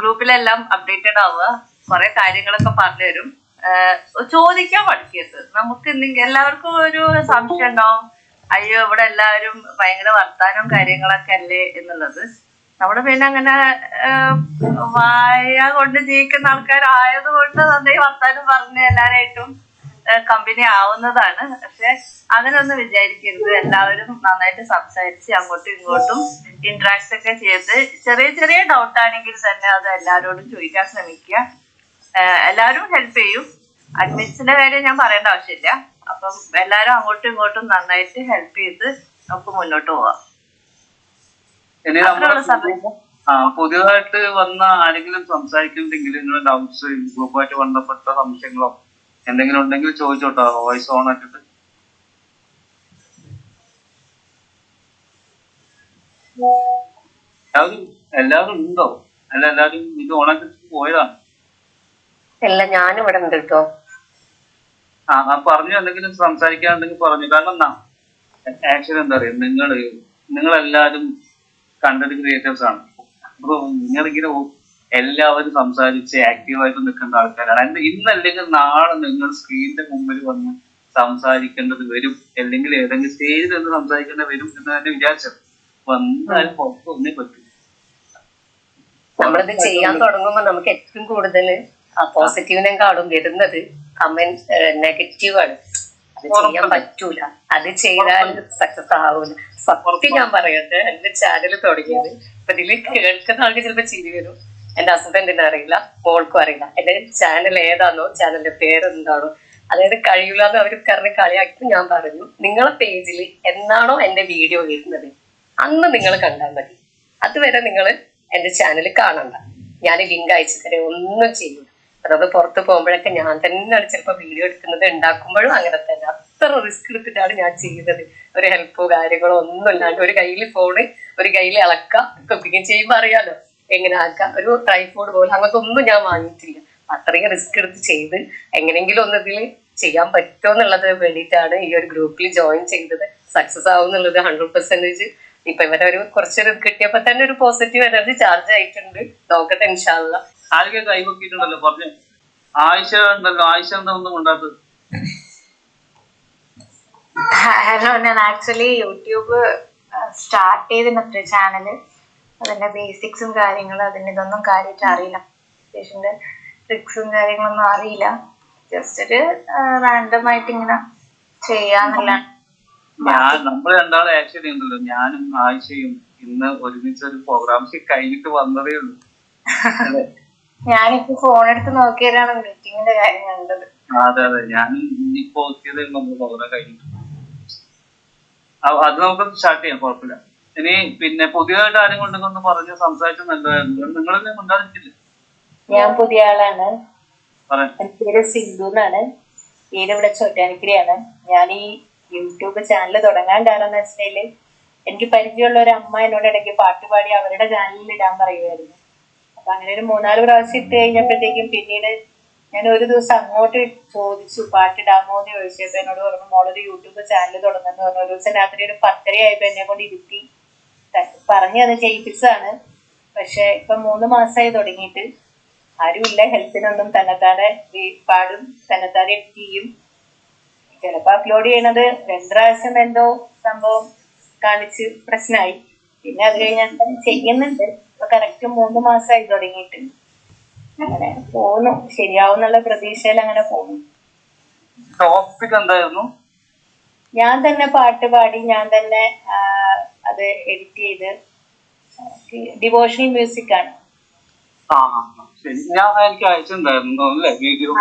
ഗ്രൂപ്പിലെല്ലാം അപ്ഡേറ്റഡ് ആവുക, കുറെ കാര്യങ്ങളൊക്കെ പറഞ്ഞുതരും. ചോദിക്കാൻ പഠിക്കരുത്. നമുക്ക് എന്തെങ്കിലും എല്ലാവർക്കും ഒരു സംശയം ഉണ്ടാവും, അയ്യോ ഇവിടെ എല്ലാവരും ഭയങ്കര വർത്താനം കാര്യങ്ങളൊക്കെ അല്ലേ എന്നുള്ളത്. നമ്മുടെ പിന്നെ അങ്ങനെ വായ കൊണ്ട് ജീവിക്കുന്ന ആൾക്കാരായതുകൊണ്ട് തന്നെ വർത്താനം പറഞ്ഞ് എല്ലാവരായിട്ടും കമ്പനി ആവുന്നതാണ്. പക്ഷെ അങ്ങനെ ഒന്നും വിചാരിക്കരുത്. എല്ലാവരും നന്നായിട്ട് സംസാരിച്ച് അങ്ങോട്ടും ഇങ്ങോട്ടും ഇന്ററാക്ട് ഒക്കെ ചെയ്ത് ചെറിയ ചെറിയ ഡൗട്ട് ആണെങ്കിൽ തന്നെ അത് എല്ലാവരോടും ചോദിക്കാൻ ശ്രമിക്കുക. എല്ലാവരും ഹെൽപ്പ് ചെയ്യും. അഡ്മിറ്റ്സിന്റെ കാര്യം ഞാൻ പറയേണ്ട ആവശ്യമില്ല. അപ്പം എല്ലാവരും അങ്ങോട്ടും ഇങ്ങോട്ടും നന്നായിട്ട് ഹെൽപ്പ് ചെയ്ത് നമുക്ക് മുന്നോട്ട് പോവാം. പുതിയതായിട്ട് വന്ന ആരെങ്കിലും സംസാരിക്കുന്നുണ്ടെങ്കിൽ നിങ്ങളുടെ ഡൗട്ട്സ് ഗ്രൂപ്പുമായിട്ട് ബന്ധപ്പെട്ട സംശയങ്ങളോ എന്തെങ്കിലും ഉണ്ടെങ്കിൽ ചോദിച്ചോട്ടോ, വോയിസ് ഓൺ ആക്കിയിട്ട്. എല്ലാവരും ഉണ്ടോ? അല്ല എല്ലാവരും ഇത് ഓണാക്കിട്ട് പോയതാണ്. അല്ല, ഞാനിവിടെ ഉണ്ട് കേട്ടോ. പറഞ്ഞു, എന്തെങ്കിലും സംസാരിക്കാനുണ്ടെങ്കിൽ പറഞ്ഞു. കാരണം ആക്ച്വലി എന്താ പറയാ, നിങ്ങളെല്ലാവരും കണ്ടന്റ് ക്രിയേറ്റേഴ്സ് ആണ്. അപ്പൊ നിങ്ങളിങ്ങനെ എല്ലാവരും സംസാരിച്ച് ആക്റ്റീവായിട്ട് നിൽക്കേണ്ട ആൾക്കാരാണ്. ഇന്നല്ലെങ്കിൽ നാളെ നിങ്ങൾ സ്ക്രീനിന്റെ മുമ്പിൽ വന്ന് സംസാരിക്കേണ്ടത് വരും, അല്ലെങ്കിൽ ഏതെങ്കിലും സ്റ്റേജിൽ നിന്ന് സംസാരിക്കേണ്ടി വരും എന്ന് തന്നെ വിചാരിച്ചത്. അപ്പൊ എന്തായാലും പുറത്തൊന്നേ പറ്റും. നമ്മളിത് ചെയ്യാൻ തുടങ്ങുമ്പോൾ നമുക്ക് ഏറ്റവും കൂടുതൽ പോസിറ്റീവിനെക്കാളും വരുന്നത് കമന്റ് നെഗറ്റീവ് ആണ്. അത് ചെയ്യാൻ പറ്റൂല, അത് ചെയ്താൽ സക്സസ് ആവൂല. സത്യം ഞാൻ പറയട്ടെ, എന്റെ ചാനൽ തുടങ്ങിയത് ഇപ്പൊ ഇതിൽ കേൾക്കുന്ന ആൾക്ക് ചിലപ്പോ ചിരി വരും. എന്റെ ഹസ്ബൻഡിന് അറിയില്ല, മോൾക്കും അറിയില്ല എന്റെ ചാനൽ ഏതാണോ, ചാനലിന്റെ പേരെന്താണോ. അതായത് കഴിയൂല എന്ന് അവർ പറഞ്ഞ് കളിയാക്കി ഞാൻ പറഞ്ഞു, നിങ്ങളെ പേജിൽ എന്നാണോ എന്റെ വീഡിയോ വരുന്നത് അന്ന് നിങ്ങൾ കണ്ടാൽ മതി. അതുവരെ നിങ്ങൾ എന്റെ ചാനൽ കാണണ്ട. ഞാൻ ലിങ്ക് അയച്ചു തരാം, ഒന്നും ചെയ്യൂല. അതായത് പുറത്ത് പോകുമ്പോഴൊക്കെ ഞാൻ തന്നെയാണ് ചിലപ്പോൾ വീഡിയോ എടുക്കുന്നത്, ഉണ്ടാക്കുമ്പോഴും അങ്ങനെ തന്നെ. അത്ര റിസ്ക് എടുത്തിട്ടാണ് ഞാൻ ചെയ്യുന്നത്. ഒരു ഹെൽപ്പോ കാര്യങ്ങളോ ഒന്നും ഇല്ലാണ്ട്, ഒരു കയ്യിൽ ഫോണ്, ഒരു കയ്യിൽ ഇളക്കുക. കുക്കിങ് ചെയ്യുമ്പോൾ അറിയാലോ എങ്ങനെ ആക്കുക, ഒരു ട്രൈപോഡ് പോലെ അങ്ങനത്തെ ഒന്നും ഞാൻ വാങ്ങിയിട്ടില്ല. അത്രയും റിസ്ക് എടുത്ത് ചെയ്ത് എങ്ങനെയെങ്കിലും ഒന്ന് ഇതിൽ ചെയ്യാൻ പറ്റുമോ എന്നുള്ളത് വേണ്ടിയിട്ടാണ് ഈ ഒരു ഗ്രൂപ്പിൽ ജോയിൻ ചെയ്തത്. സക്സസ് ആവും എന്നുള്ളത് 100%. ഇപ്പൊ ഇവരെ ഒരു കുറച്ചൊരു കിട്ടിയപ്പോ തന്നെ ഒരു പോസിറ്റീവ് എനർജി ചാർജ് ആയിട്ടുണ്ട്. നോക്കട്ടെ, ഇൻഷാ അല്ലാഹ്. ആരൊക്കെ കൈവക്കിയിട്ടുണ്ടല്ലോ പറഞ്ഞു. ആയിഷ ഉണ്ടല്ലോ, ആയിഷ എന്താ ഒന്നും ഉണ്ടാത്തത്? ഹലോ, ഞാൻ ആക്ച്വലി യൂട്യൂബ് സ്റ്റാർട്ട് ചെയ്തിട്ട് ചാനല്. അതിന്റെ ബേസിക്സും കാര്യങ്ങളും ഇതൊന്നും കാര്യമായിട്ട് അറിയില്ല. പേഷ്യന്റെ ട്രിക്സും കാര്യങ്ങളൊന്നും അറിയില്ല. ജസ്റ്റ് ഒരു റാൻഡം ആയിട്ട് ഇങ്ങനെ ചെയ്യാന്നുള്ള. നമ്മൾ രണ്ടാളും ആക്ച്വലി ഉണ്ടല്ലോ, ഞാനും ആയിഷയും ഇന്ന് ഒരുമിച്ച് ഒരു പ്രോഗ്രാം കഴിഞ്ഞിട്ട് വന്നതേ ഉള്ളൂ. അല്ലേ? ഞാനിപ്പോ ഫോൺ എടുത്ത് നോക്കിയതാണ് മീറ്റിങ്ങിന്റെ കാര്യം കണ്ടത്. അതെ അതെ, ഞാൻ ഇപ്പൊ നോക്കിയതേ നമ്മൾ പ്രോഗ്രാം കഴിഞ്ഞിട്ട്. അത് നമുക്ക് സ്റ്റാർട്ട് ചെയ്യാം, കുഴപ്പമില്ല. ഇനി പിന്നെ പുതിയതായിട്ട് ആരും കൊണ്ടൊന്ന് പറഞ്ഞ് സംസാരിച്ച് നല്ലതായിരുന്നു. നിങ്ങളെന്നെ ഉണ്ടാകുന്നില്ല. ഞാൻ പുതിയ ആളാണ്. പറയാം. എന്റെ പേര് സിന്ധു എന്നാണ്. വീട് ഇവിടെ ചോറ്റാനിക്കരയാണ്. ഞാൻ ഈ യൂട്യൂബ് ചാനൽ തുടങ്ങാൻ കാരണം എന്ന് വെച്ചിട്ടുണ്ടെങ്കിൽ എനിക്ക് പരിചയമുള്ള ഒരു അമ്മ എന്നോട് ഇടയ്ക്ക് പാട്ട് പാടി അവരുടെ ചാനലിൽ ഇടാൻ പറയുമായിരുന്നു. അപ്പൊ അങ്ങനെ ഒരു 3-4 പ്രാവശ്യം ഇട്ട് കഴിഞ്ഞപ്പോഴത്തേക്കും പിന്നീട് ഞാൻ ഒരു ദിവസം അങ്ങോട്ട് ചോദിച്ചു പാട്ടിടാമോ എന്ന് ചോദിച്ചപ്പോ എന്നോട് പറഞ്ഞു മോളൊരു യൂട്യൂബ് ചാനൽ തുടങ്ങുന്നു പറഞ്ഞു. ഒരു ദിവസം രാത്രി ഒരു 10:30 ആയപ്പോ എന്നെ കൊണ്ട് ഇരുത്തി പറഞ്ഞു അത് ചെയ്യിപ്പിച്ചതാണ്. പക്ഷെ ഇപ്പൊ 3 മാസമായി തുടങ്ങിയിട്ട് ആരുമില്ല. ഹെൽത്തിനൊന്നും തന്നെത്താനെ പാടും, തന്നെത്താനെ എഡിറ്റ് ചെയ്യും. ചിലപ്പോ അപ്ലോഡ് ചെയ്യണത് 2 പ്രാവശ്യം എന്തോ സംഭവം കാണിച്ച് പ്രശ്നമായി. പിന്നെ അത് കഴിഞ്ഞാൽ ചെയ്യുന്നുണ്ട്. ഇപ്പൊ കറക്റ്റ് 3 മാസമായി തുടങ്ങിയിട്ട്. അങ്ങനെ പോന്നു, ശരിയാവുന്നുള്ള പ്രതീക്ഷയിൽ അങ്ങനെ പോന്നു. ടോപ്പിക് എന്തായിരുന്നു? ഞാൻ തന്നെ പാട്ട് പാടി, ഞാൻ തന്നെ അത് എഡിറ്റ് ചെയ്ത് ഡിവോഷണൽ മ്യൂസിക് ആണ്. ശരി, എനിക്ക് അയച്ചിട്ടുണ്ടായിരുന്നു അല്ലേ വീഡിയോ?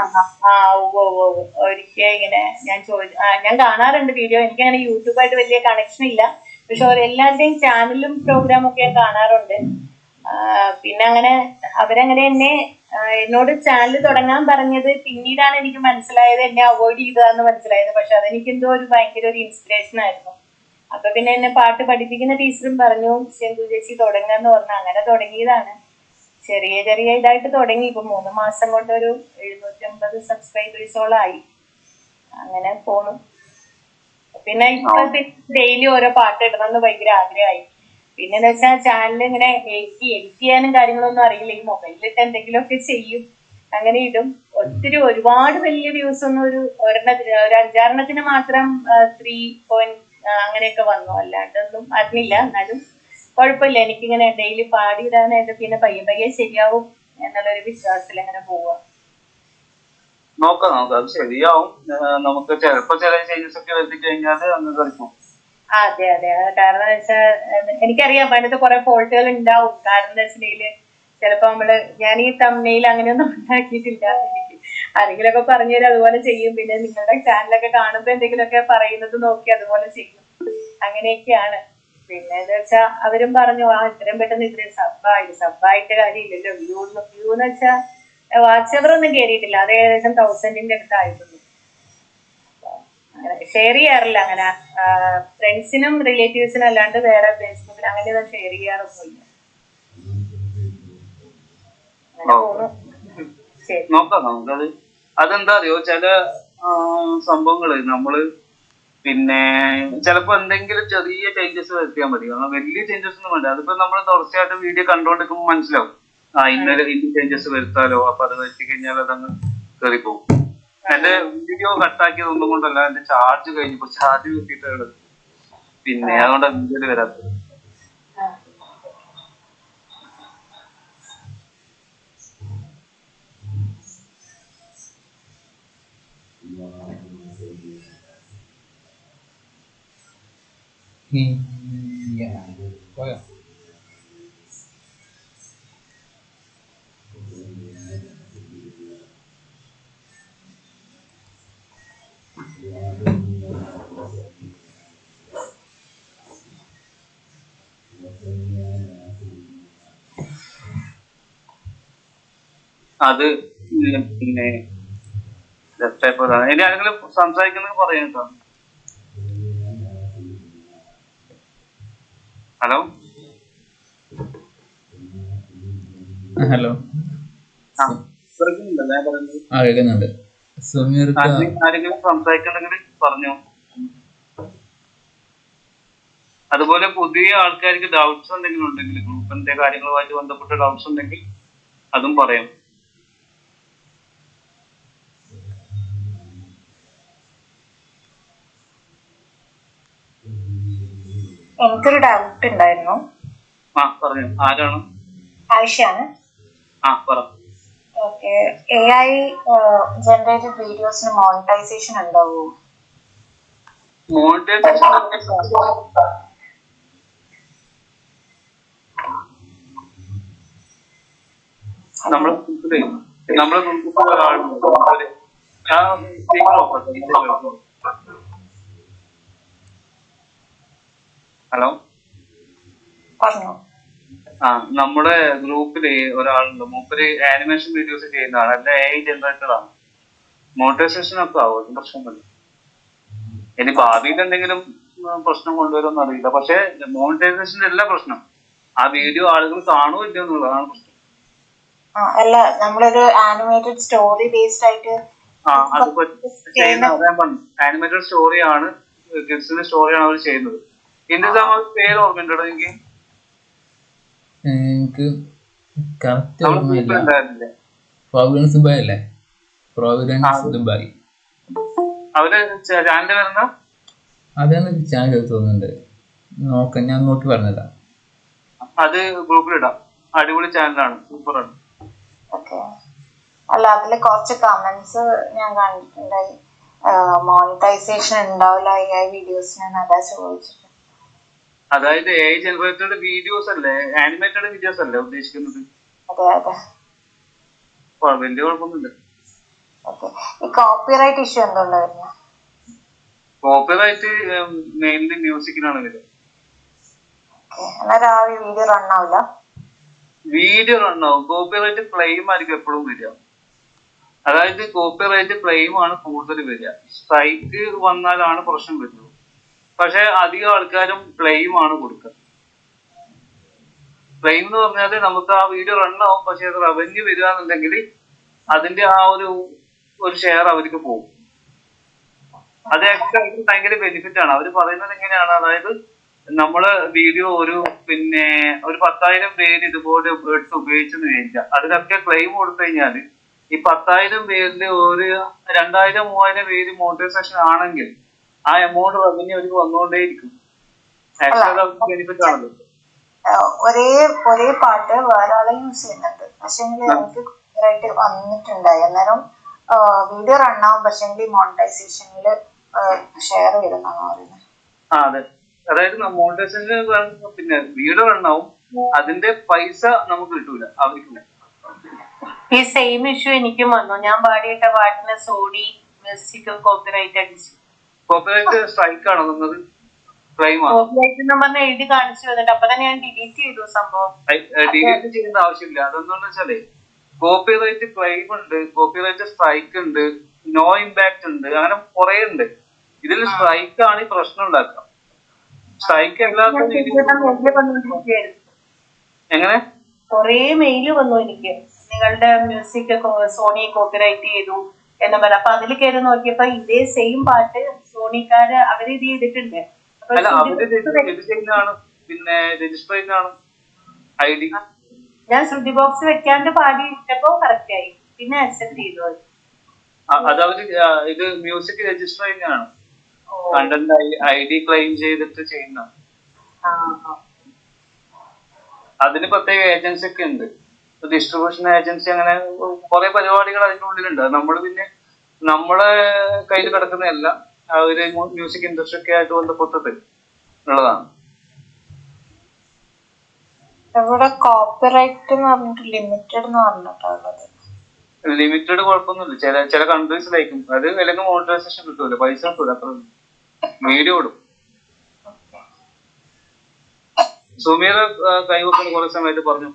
ഒരിക്കൽ ഇങ്ങനെ ഞാൻ കാണാറുണ്ട് വീഡിയോ. എനിക്കങ്ങനെ യൂട്യൂബായിട്ട് വലിയ കണക്ഷൻ ഇല്ല. പക്ഷെ എല്ലാവരുടെയും ചാനലും പ്രോഗ്രാമും ഒക്കെ ഞാൻ കാണാറുണ്ട്. പിന്നെ അങ്ങനെ അവരങ്ങനെ എന്നോട് ചാനൽ തുടങ്ങാൻ പറഞ്ഞത് പിന്നീടാണ് എനിക്ക് മനസ്സിലായത്, എന്നെ അവോയ്ഡ് ചെയ്തതാന്ന് മനസ്സിലായത്. പക്ഷെ അതെനിക്ക് എന്തോ ഭയങ്കര ഒരു ഇൻസ്പിറേഷൻ ആയിരുന്നു. അപ്പൊ പിന്നെ എന്നെ പാട്ട് പഠിപ്പിക്കുന്ന ടീച്ചറും പറഞ്ഞു സിന്ധു ചേച്ചി തുടങ്ങാന്ന് പറഞ്ഞു. അങ്ങനെ തുടങ്ങിയതാണ്. ചെറിയ ചെറിയ ഇതായിട്ട് തുടങ്ങി. ഇപ്പൊ 3 മാസം കൊണ്ട് ഒരു 750 സബ്സ്ക്രൈബേഴ്സോളായി. അങ്ങനെ പോണു. പിന്നെ ഇപ്പൊ ഡെയിലി ഓരോ പാട്ട് ഇടണമെന്ന് ഭയങ്കര ആഗ്രഹമായി. പിന്നെന്ന് വെച്ചാൽ ചാനൽ ഇങ്ങനെ എഡിറ്റ് ചെയ്യാനും കാര്യങ്ങളൊന്നും അറിയില്ല. ഈ മൊബൈലിലിട്ട് എന്തെങ്കിലുമൊക്കെ ചെയ്യും, അങ്ങനെ ഇടും. ഒരുപാട് വലിയ വ്യൂസ് ഒന്നും ഒരു 5-6 മാത്രം 3 അങ്ങനെയൊക്കെ വന്നു. അല്ലാണ്ടൊന്നും അറിഞ്ഞില്ല. എന്നാലും കുഴപ്പമില്ല. എനിക്കിങ്ങനെ ഡെയിലി പാടിയിടാനായിട്ട് പിന്നെ പയ്യെ പയ്യെ ശരിയാവും എന്നുള്ളൊരു വിശ്വാസത്തിൽ അങ്ങനെ പോവുക. നോക്കാം, അത് ശരിയാവും. നമുക്ക് ചിലപ്പോ ചില ചേഞ്ചസ് ഒക്കെ വരുത്തി കഴിഞ്ഞാൽ അന്ന് കളിക്കും. അതെ അതെ, കാരണം വെച്ചാൽ എനിക്കറിയാം അതിനകത്ത് കുറെ ഫോൾട്ടുകൾ ഉണ്ടാവും. കാരണം എന്താ വെച്ചിട്ടുണ്ടെങ്കിൽ ചിലപ്പോ ഞാൻ ഈ തമ്മിൽ അങ്ങനെയൊന്നും ഉണ്ടാക്കിയിട്ടില്ല. എനിക്ക് ആരെങ്കിലുമൊക്കെ പറഞ്ഞു തരും, അതുപോലെ ചെയ്യും. പിന്നെ നിങ്ങളുടെ ചാനലൊക്കെ കാണുമ്പോ എന്തെങ്കിലുമൊക്കെ പറയുന്നത് നോക്കി അതുപോലെ ചെയ്യും. അങ്ങനെയൊക്കെയാണ്. പിന്നെ എന്താ വെച്ചാ അവരും പറഞ്ഞു ഇത്രയും പെട്ടെന്ന് ഇത്രയും സബ്ബായിട്ട് കാര്യമില്ലല്ലോ. വ്യൂ എന്ന് വെച്ചാൽ വാച്ച് അവർ ഒന്നും കയറിയിട്ടില്ല. അത് ഏകദേശം 1000-ന്റെ അടുത്തായിട്ടുണ്ട്. ഷെയർ ചെയ്യാറില്ല അങ്ങനെ ഫ്രണ്ട്സിനും റിലേറ്റീവ്സിനും അല്ലാണ്ട് വേറെ ഫേസ്ബുക്കിൽ അങ്ങനെയൊന്നും ഷെയർ ചെയ്യാറൊന്നുമില്ല. നോക്കാം നമുക്കത്. അതെന്താ അറിയോ, ചില സംഭവങ്ങള് നമ്മള് പിന്നെ ചിലപ്പോ എന്തെങ്കിലും ചെറിയ ചേഞ്ചസ് വരുത്തിയാൽ മതി. വലിയ ചേഞ്ചസ് ഒന്നും വേണ്ട. അതിപ്പോ നമ്മൾ തുടർച്ചയായിട്ട് വീഡിയോ കണ്ടോണ്ടിരിക്കുമ്പോൾ മനസ്സിലാവും ഇന്നലെ ചേഞ്ചസ് വരുത്താലോ. അപ്പൊ അത് വരുത്തി കഴിഞ്ഞാൽ അതങ്ങ് കയറിപ്പോകും. എന്റെ വീഡിയോ കട്ടാക്കിയതൊന്നും കൊണ്ടല്ല, എന്റെ ചാർജ് കഴിഞ്ഞപ്പോ ചാർജ് കിട്ടിയിട്ടുള്ളത്. പിന്നെ അതുകൊണ്ടാണ് വീഡിയോയിൽ വരാത്തത്. പോയോ? അത് പിന്നെ ഇനി ആരെങ്കിലും സംസാരിക്കുന്നത് പറയാൻ കേട്ടോ. ഹലോ ഹലോ, കേൾക്കുന്നുണ്ട്. ആരെങ്കിലും സംസാരിക്കണമെങ്കിൽ പറഞ്ഞോ. അതുപോലെ പുതിയ ആൾക്കാർക്ക് ഡൗട്ട്സ് എന്തെങ്കിലും ഉണ്ടെങ്കിൽ, ഗ്രൂപ്പിന്റെ കാര്യങ്ങളുമായിട്ട് ബന്ധപ്പെട്ട ഡൗട്ട്സ് ഉണ്ടെങ്കിൽ അതും പറയാം. എനിക്കൊരു ഡൗട്ട് ഉണ്ടായിരുന്നു. പറഞ്ഞു. ആരാണ്? ആയിഷയാണ്. പറ. ഓക്കെ, AI ജനറേറ്റഡ് വീഡിയോസിന് മോണിറ്റൈസേഷൻ ഉണ്ടാവുമോ? നമ്മളെ ഗ്രൂപ്പിലെ ഒരാളുണ്ട്. ആ സ്പീക്കർ ഓഫ് ആക്കി. ഹലോ, പറഞ്ഞു. ആ നമ്മുടെ ഗ്രൂപ്പില് ഒരാളുണ്ട്. മൂപ്പര് ആനിമേഷൻ വീഡിയോസ് ചെയ്യുന്ന ആളല്ല, AI ജനറേറ്റഡ് ആണ്. മോണിറ്റൈസേഷൻ ഒക്കെ ആവും, അതിന് പ്രശ്നമൊന്നുമില്ല. ഇനി ഭാവിയിൽ എന്തെങ്കിലും പ്രശ്നം കൊണ്ടുവരുമെന്ന് അറിയില്ല. പക്ഷെ മോണിറ്റൈസേഷൻ്റെ എല്ലാ പ്രശ്നം ആ വീഡിയോ ആളുകൾ കാണുമോ ഇല്ല എന്നുള്ളതാണ് പ്രശ്നം. അല്ല, നമ്മളൊരു ആനിമേറ്റഡ് സ്റ്റോറി ബേസ്ഡ് ആയിട്ട് അത് ചെയ്യുന്ന ഞാൻ പറഞ്ഞു, ആനിമേറ്റഡ് സ്റ്റോറിയാണ്, കിഡ്സിന്റെ സ്റ്റോറിയാണ് അവർ ചെയ്യുന്നത്. ഇതിന്റെ പേര് ഓർമ്മയുണ്ടോ എനിക്ക്? എനിക്ക് കറക്റ്റ് നമ്മളെ ഓർമ്മയില്ല. ഗ്രൂപ്പിൽ ഉണ്ടായിരുന്നില്ലേ? പ്രോവിഡൻസ് ദുബായ് അല്ലേ? Providence Dubai. അവര് ചാനലിന്റെ പേരെന്താ? അതാണ് ചാനൽ തോന്നുന്നുണ്ട്. നോക്കാം, ഞാൻ നോക്കി പറഞ്ഞതാ. അത് ഗ്രൂപ്പിലിടാം. അടിപൊളി ചാനലാണ്, സൂപ്പറാണ്. ഓക്കെ. അല്ല, അതില് കുറച്ച് കമന്റ്സ് ഞാൻ കണ്ടിട്ടുണ്ടായി, മോണിറ്റൈസേഷൻ ഉണ്ടാവില്ല AI വീഡിയോസിന്, അതാ ചോദിച്ചിട്ട്. അതായത് AI ജനറേറ്റഡ് വീഡിയോസ് അല്ലേ, ആനിമേറ്റഡ് വീഡിയോസ് അല്ലേ ഉദ്ദേശിക്കുന്നത്? അതെ അതെ. വലിയ കുഴപ്പമൊന്നുമില്ല. ഓക്കെ. ഈ കോപ്പിറൈറ്റ് ഇഷ്യൂ എന്തുണ്ടായിരുന്നു? കോപ്പിറൈറ്റ് മെയിൻലി മ്യൂസിക്കിനാണ് വരിക. അന്നേരം ആ വീഡിയോ റൺ ആവില്ല? വീഡിയോ റണ്ണാവും. കോപ്പിറൈറ്റ് ക്ലെയിം ആയിരിക്കും എപ്പോഴും വരിക. അതായത് കോപ്പിറൈറ്റ് ക്ലെയിം ആണ് കൂടുതൽ വരിക. സ്ട്രൈക്ക് വന്നാലാണ് പ്രശ്നം വരുന്നത്. പക്ഷെ അധികം ആൾക്കാരും ക്ലെയിം ആണ് കൊടുക്കുക. ക്ലെയിം എന്ന് പറഞ്ഞാൽ നമുക്ക് ആ വീഡിയോ റണ്ണാവും, പക്ഷെ അത് റവന്യൂ വരിക എന്നുണ്ടെങ്കിൽ അതിന്റെ ആ ഒരു ഷെയർ അവർക്ക് പോകും. അത് ആക്ച്വലി ഭയങ്കര ബെനിഫിറ്റ് ആണ്. അവർ പറയുന്നത് എങ്ങനെയാണ്, അതായത് നമ്മള് വീഡിയോ ഒരു 10,000 പേര് ഇതുപോലെ എടുത്ത് ഉപയോഗിച്ചെന്ന് വിചാരിക്കുക. അതിനൊക്കെ ക്ലെയിം കൊടുത്തു കഴിഞ്ഞാൽ ഈ 10,000 പേരിൽ ഒരു 2,000-3,000 പേര് മോണിറ്റൈസേഷൻ ആണെങ്കിൽ ആ എമൗണ്ട് റവന്യൂ അവർക്ക് വന്നുകൊണ്ടേയിരിക്കും. ആക്ച്വലി അവർക്ക് ബെനിഫിറ്റ് ആണല്ലോ. ഒരേ പാട്ട് വേറെ ആളെ യൂസ് ചെയ്യുന്നുണ്ട്, പക്ഷെ എനിക്ക് കോപ്പിറൈറ്റ് വന്നിട്ടുണ്ടായി. അന്നേരം വീഡിയോ റണ്ണാവും, പക്ഷെ മോണിറ്റൈസേഷനിൽ ഷെയർ ചെയ്തെന്നാണ് പറയുന്നത്. അതെ, അതായത് മോണിറ്റൈസേഷൻ പിന്നെ വീഡിയോ റണ്ണാവും, അതിന്റെ പൈസ നമുക്ക് കിട്ടൂല, അവർക്കില്ല. ഈ സെയിം ഇഷ്യൂ എനിക്കും വന്നു. ഞാൻ പാടിയിട്ട പാട്ടിന് സോണി മ്യൂസിക് കോപ്പിറൈറ്റ് അടിച്ചു. കോപ്പിറൈറ്റ് സ്ട്രൈക്ക് ആണോ തന്നത്? ക്ലെയിം ആണ്. കോപ്പിറൈറ്റ് എന്ന് പറഞ്ഞാൽ എഴുതി കാണിച്ചു തന്നിട്ട് അപ്പൊ തന്നെ ഞാൻ ഡിലീറ്റ് ചെയ്തു സംഭവം. ഡിലീറ്റ് ചെയ്യേണ്ട ആവശ്യമില്ല. അതെന്താണെന്ന് വെച്ചാല് കോപ്പിറൈറ്റ് ക്ലെയിം ഉണ്ട്, കോപ്പിറൈറ്റ് സ്ട്രൈക്ക് ഉണ്ട്, നോ ഇമ്പാക്ട് ഉണ്ട്, അങ്ങനെ കുറെ ഉണ്ട്. ഇതിൽ സ്ട്രൈക്ക് ആണ് ഈ പ്രശ്നം ഉണ്ടാക്കുക. സ്ട്രൈക്ക് എല്ലാവർക്കും എങ്ങനെ കൊറേ മെയില് വന്നു എനിക്ക്, നിങ്ങളുടെ മ്യൂസിക് സോണി കോപ്പിറൈറ്റ് ചെയ്തു എന്ന് പറഞ്ഞ. അപ്പൊ അതിൽ കയറി നോക്കിയപ്പോ ഇതേ സെയിം പാട്ട് സോണിക്കാര് അവര് ഇത് ചെയ്തിട്ടുണ്ട്. അല്ല, അവര് ഇത് ചെയ്യുന്നതാണ്, പിന്നെ രജിസ്റ്റർ ചെയ്യുന്നതാണ് ID. ഞാൻ ശ്രുതി ബോക്സ് വെക്കാണ്ട് പാടിയിട്ടപ്പോ കറക്റ്റ് ആയി, പിന്നെ അക്സെപ്റ്റ് ചെയ്തു. അത് അവര് ഇത് മ്യൂസിക് രജിസ്റ്റർ ചെയ്യുന്നതാണ്, കണ്ടന്റ് ID ക്ലെയിം ചെയ്തിട്ട് ചെയ്യുന്ന. അതിന് പ്രത്യേക ഏജൻസി ഒക്കെ ഉണ്ട്, ഡിസ്ട്രിബ്യൂഷൻ ഏജൻസി, അങ്ങനെ കുറെ പരിപാടികൾ അതിൻ്റെ ഉള്ളിലുണ്ട്. പിന്നെ നമ്മളെ കയ്യിൽ കിടക്കുന്നതല്ല, ഒരു മ്യൂസിക് ഇൻഡസ്ട്രി ഒക്കെ ആയിട്ട് ബന്ധപ്പെട്ടിട്ട് ഉള്ളതാണ്. ഇവിടെ കോപ്പിറൈറ്റ് എന്ന് പറഞ്ഞിട്ട് ലിമിറ്റഡ് എന്ന് പറഞ്ഞിട്ടുള്ളത്. ലിമിറ്റഡ് കുഴപ്പമൊന്നുമില്ല. ചില കൺട്രീസിലായിരിക്കും അത്, അല്ലെങ്കിൽ മോണിറ്റൈസേഷൻ കിട്ടൂല, പൈസ കിട്ടൂല, അത്ര വീഡിയോ ഇടും. സുമീർ കൈവക്കുന്ന കുറെ സമയത്ത് പറഞ്ഞു.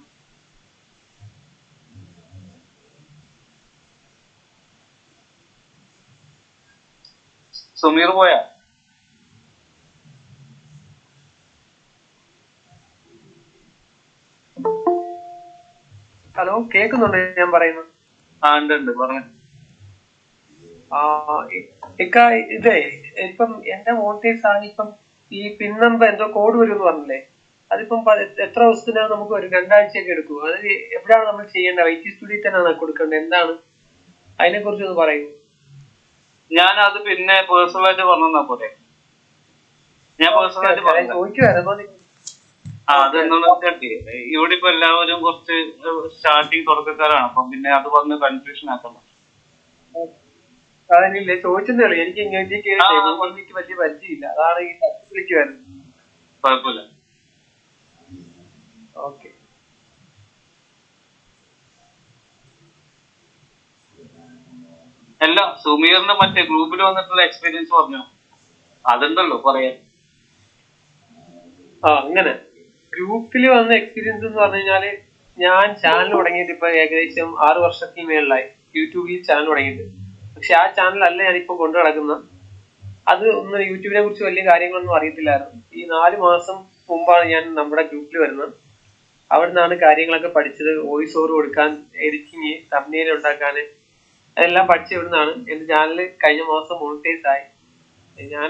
സുമീർ പോയാ? ഹലോ, കേൾക്കുന്നുണ്ട് ഞാൻ പറയുന്നത്? ഉണ്ട് പറഞ്ഞു. ഇതേ ഇപ്പം എന്റെ മോണിറ്റൈസ് ആണ്. ഇപ്പം ഈ പിൻ നമ്പർ എന്തോ കോഡ് വരും എന്ന് പറഞ്ഞില്ലേ, അതിപ്പം എത്ര ദിവസത്തിനാണ് നമുക്ക് വരും? 2 ആഴ്ചയൊക്കെ എടുക്കും. അത് എവിടെയാണ് നമ്മൾ ചെയ്യേണ്ടത്? IT സ്റ്റുഡിയോ തന്നെയാണ് കൊടുക്കേണ്ടത്? എന്താണ് അതിനെ കുറിച്ച് ഒന്ന് പറയൂ. ഞാൻ അത് പിന്നെ പേഴ്സണലായിട്ട് പറഞ്ഞാ പോലെ. ഞാൻ പേഴ്സണലായിട്ട് ചോദിക്കുവായിരുന്നു. അതെന്നുള്ള ഇവിടെ ഇപ്പൊ എല്ലാവരും കുറച്ച് സ്റ്റാർട്ടിങ് തുടക്കക്കാരാണ്, അപ്പം പിന്നെ അത് പറഞ്ഞ് കൺഫ്യൂഷൻ ആക്കണം. അതിനില്ലേ, ചോദിച്ചതേ ഉള്ളൂ. എനിക്ക് എനിക്ക് വലിയ പരിചയമില്ല, അതാണ് ഈ വിളിക്കുവായിരുന്നു. കുഴപ്പമില്ല. ഓക്കെ. അല്ല, സുമീറിന് മറ്റേ ഗ്രൂപ്പിൽ വന്നിട്ടുള്ള എക്സ്പീരിയൻസ് പറഞ്ഞു. അതുണ്ടല്ലോ പറയാൻ. അങ്ങനെ ഗ്രൂപ്പിൽ വന്ന എക്സ്പീരിയൻസ് എന്ന് പറഞ്ഞു കഴിഞ്ഞാല്, ഞാൻ ചാനൽ തുടങ്ങിയിട്ട് ഇപ്പൊ ഏകദേശം 6 വർഷത്തിന് മേളിലായി യൂട്യൂബിൽ ചാനൽ തുടങ്ങിയിട്ട്. പക്ഷെ ആ ചാനലല്ല ഞാനിപ്പോ കൊണ്ടു നടക്കുന്നത്. അത് ഒന്ന് യൂട്യൂബിനെ കുറിച്ച് വലിയ കാര്യങ്ങളൊന്നും അറിയത്തില്ലായിരുന്നു. ഈ 4 മാസം മുമ്പാണ് ഞാൻ നമ്മുടെ ഗ്രൂപ്പിൽ വരുന്നത്. അവിടെ നിന്നാണ് കാര്യങ്ങളൊക്കെ പഠിച്ചത്. വോയിസ് ഓവർ കൊടുക്കാൻ, എഡിറ്റിങ്, തംബ്നെയിൽ ഉണ്ടാക്കാൻ, അതെല്ലാം പഠിച്ച ഇവിടുന്നാണ്. എന്റെ ചാനൽ കഴിഞ്ഞ മാസം മോണിറ്റൈസ് ആയി. ഞാൻ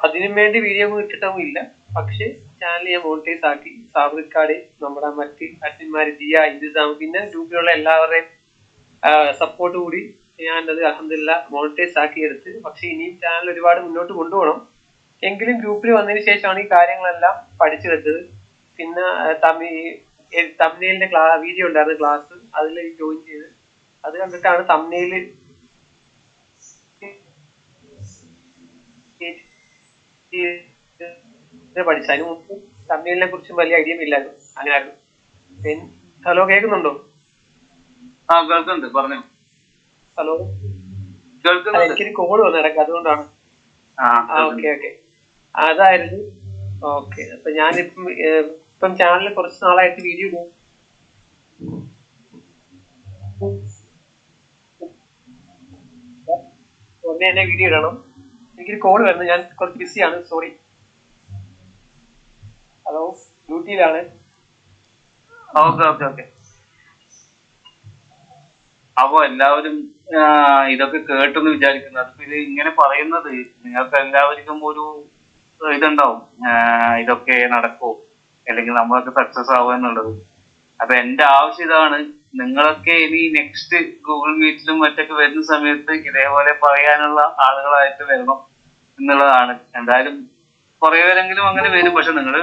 അതിനും വേണ്ടി വീഡിയോ ഒന്നും ഇട്ടിട്ടൊന്നും ഇല്ല. പക്ഷെ ചാനൽ ഞാൻ മോണിറ്റൈസ് ആക്കി. സാബിക്കാട്, നമ്മുടെ മറ്റ് അഡ്മിന്മാര് ദിയ, ഇന്ദിസാം, പിന്നെ ഗ്രൂപ്പിലുള്ള എല്ലാവരുടെയും സപ്പോർട്ട് കൂടി ഞാനത് അൽഹംദുലില്ലാ മോണിറ്റൈസ് ആക്കി എടുത്ത്. പക്ഷെ ഇനിയും ചാനൽ ഒരുപാട് മുന്നോട്ട് കൊണ്ടുപോകണം. എങ്കിലും ഗ്രൂപ്പിൽ വന്നതിന് ശേഷമാണ് ഈ കാര്യങ്ങളെല്ലാം പഠിച്ചെടുത്തത്. പിന്നെ തംബ്നെയിലിന്റെ വീഡിയോ ഉണ്ടായിരുന്നു, ക്ലാസ്, അതിൽ ജോയിൻ ചെയ്ത് അത് കണ്ടിട്ടാണ് തംബ്നെയിൽ പഠിച്ചത്. അതിന് മുമ്പ് തംബ്നെയിലിനെ കുറിച്ചും വലിയ ഐഡിയ ഇല്ലായിരുന്നു. അങ്ങനെയായിരുന്നു. പിന്നെ ഹലോ, കേൾക്കുന്നുണ്ടോ? ആ കേൾക്കുന്നുണ്ട്, പറഞ്ഞു. ഹലോ, കേൾക്കുന്നുണ്ട്. എനിക്കൊരു കോൾ വന്നു ഇടയ്ക്ക്, അതുകൊണ്ടാണ്. ഓക്കെ ഓക്കെ, അതായിരുന്നു. ഓക്കെ, അപ്പൊ ഞാനിപ്പം ചാനലിൽ കുറച്ച് നാളായിട്ട് വീഡിയോ ഇടും. ഉടനെ തന്നെ വീഡിയോ ഇടണം. എനിക്കൊരു കോൾ വരുന്നു, ഞാൻ കുറച്ച് ബിസിയാണ്, സോറി. ഹലോ, ഡ്യൂട്ടിയിലാണ്. Okay okay okay. അപ്പൊ എല്ലാവരും ഇതൊക്കെ കേട്ടെന്ന് വിചാരിക്കുന്നു. അതിപ്പോ ഇത് ഇങ്ങനെ പറയുന്നത് നിങ്ങൾക്ക് എല്ലാവർക്കും ഒരു ഇതുണ്ടാവും, ഇതൊക്കെ നടക്കുമോ, അല്ലെങ്കിൽ നമ്മളൊക്കെ സക്സസ് ആവുക എന്നുള്ളത്. അപ്പൊ എന്റെ ആവശ്യം ഇതാണ്, നിങ്ങളൊക്കെ ഇനി നെക്സ്റ്റ് ഗൂഗിൾ മീറ്റിലും മറ്റൊക്കെ വരുന്ന സമയത്ത് ഇതേപോലെ പറയാനുള്ള ആളുകളായിട്ട് വരണം എന്നുള്ളതാണ്. എന്തായാലും കുറെ പേരെങ്കിലും അങ്ങനെ വരും. പക്ഷെ നിങ്ങൾ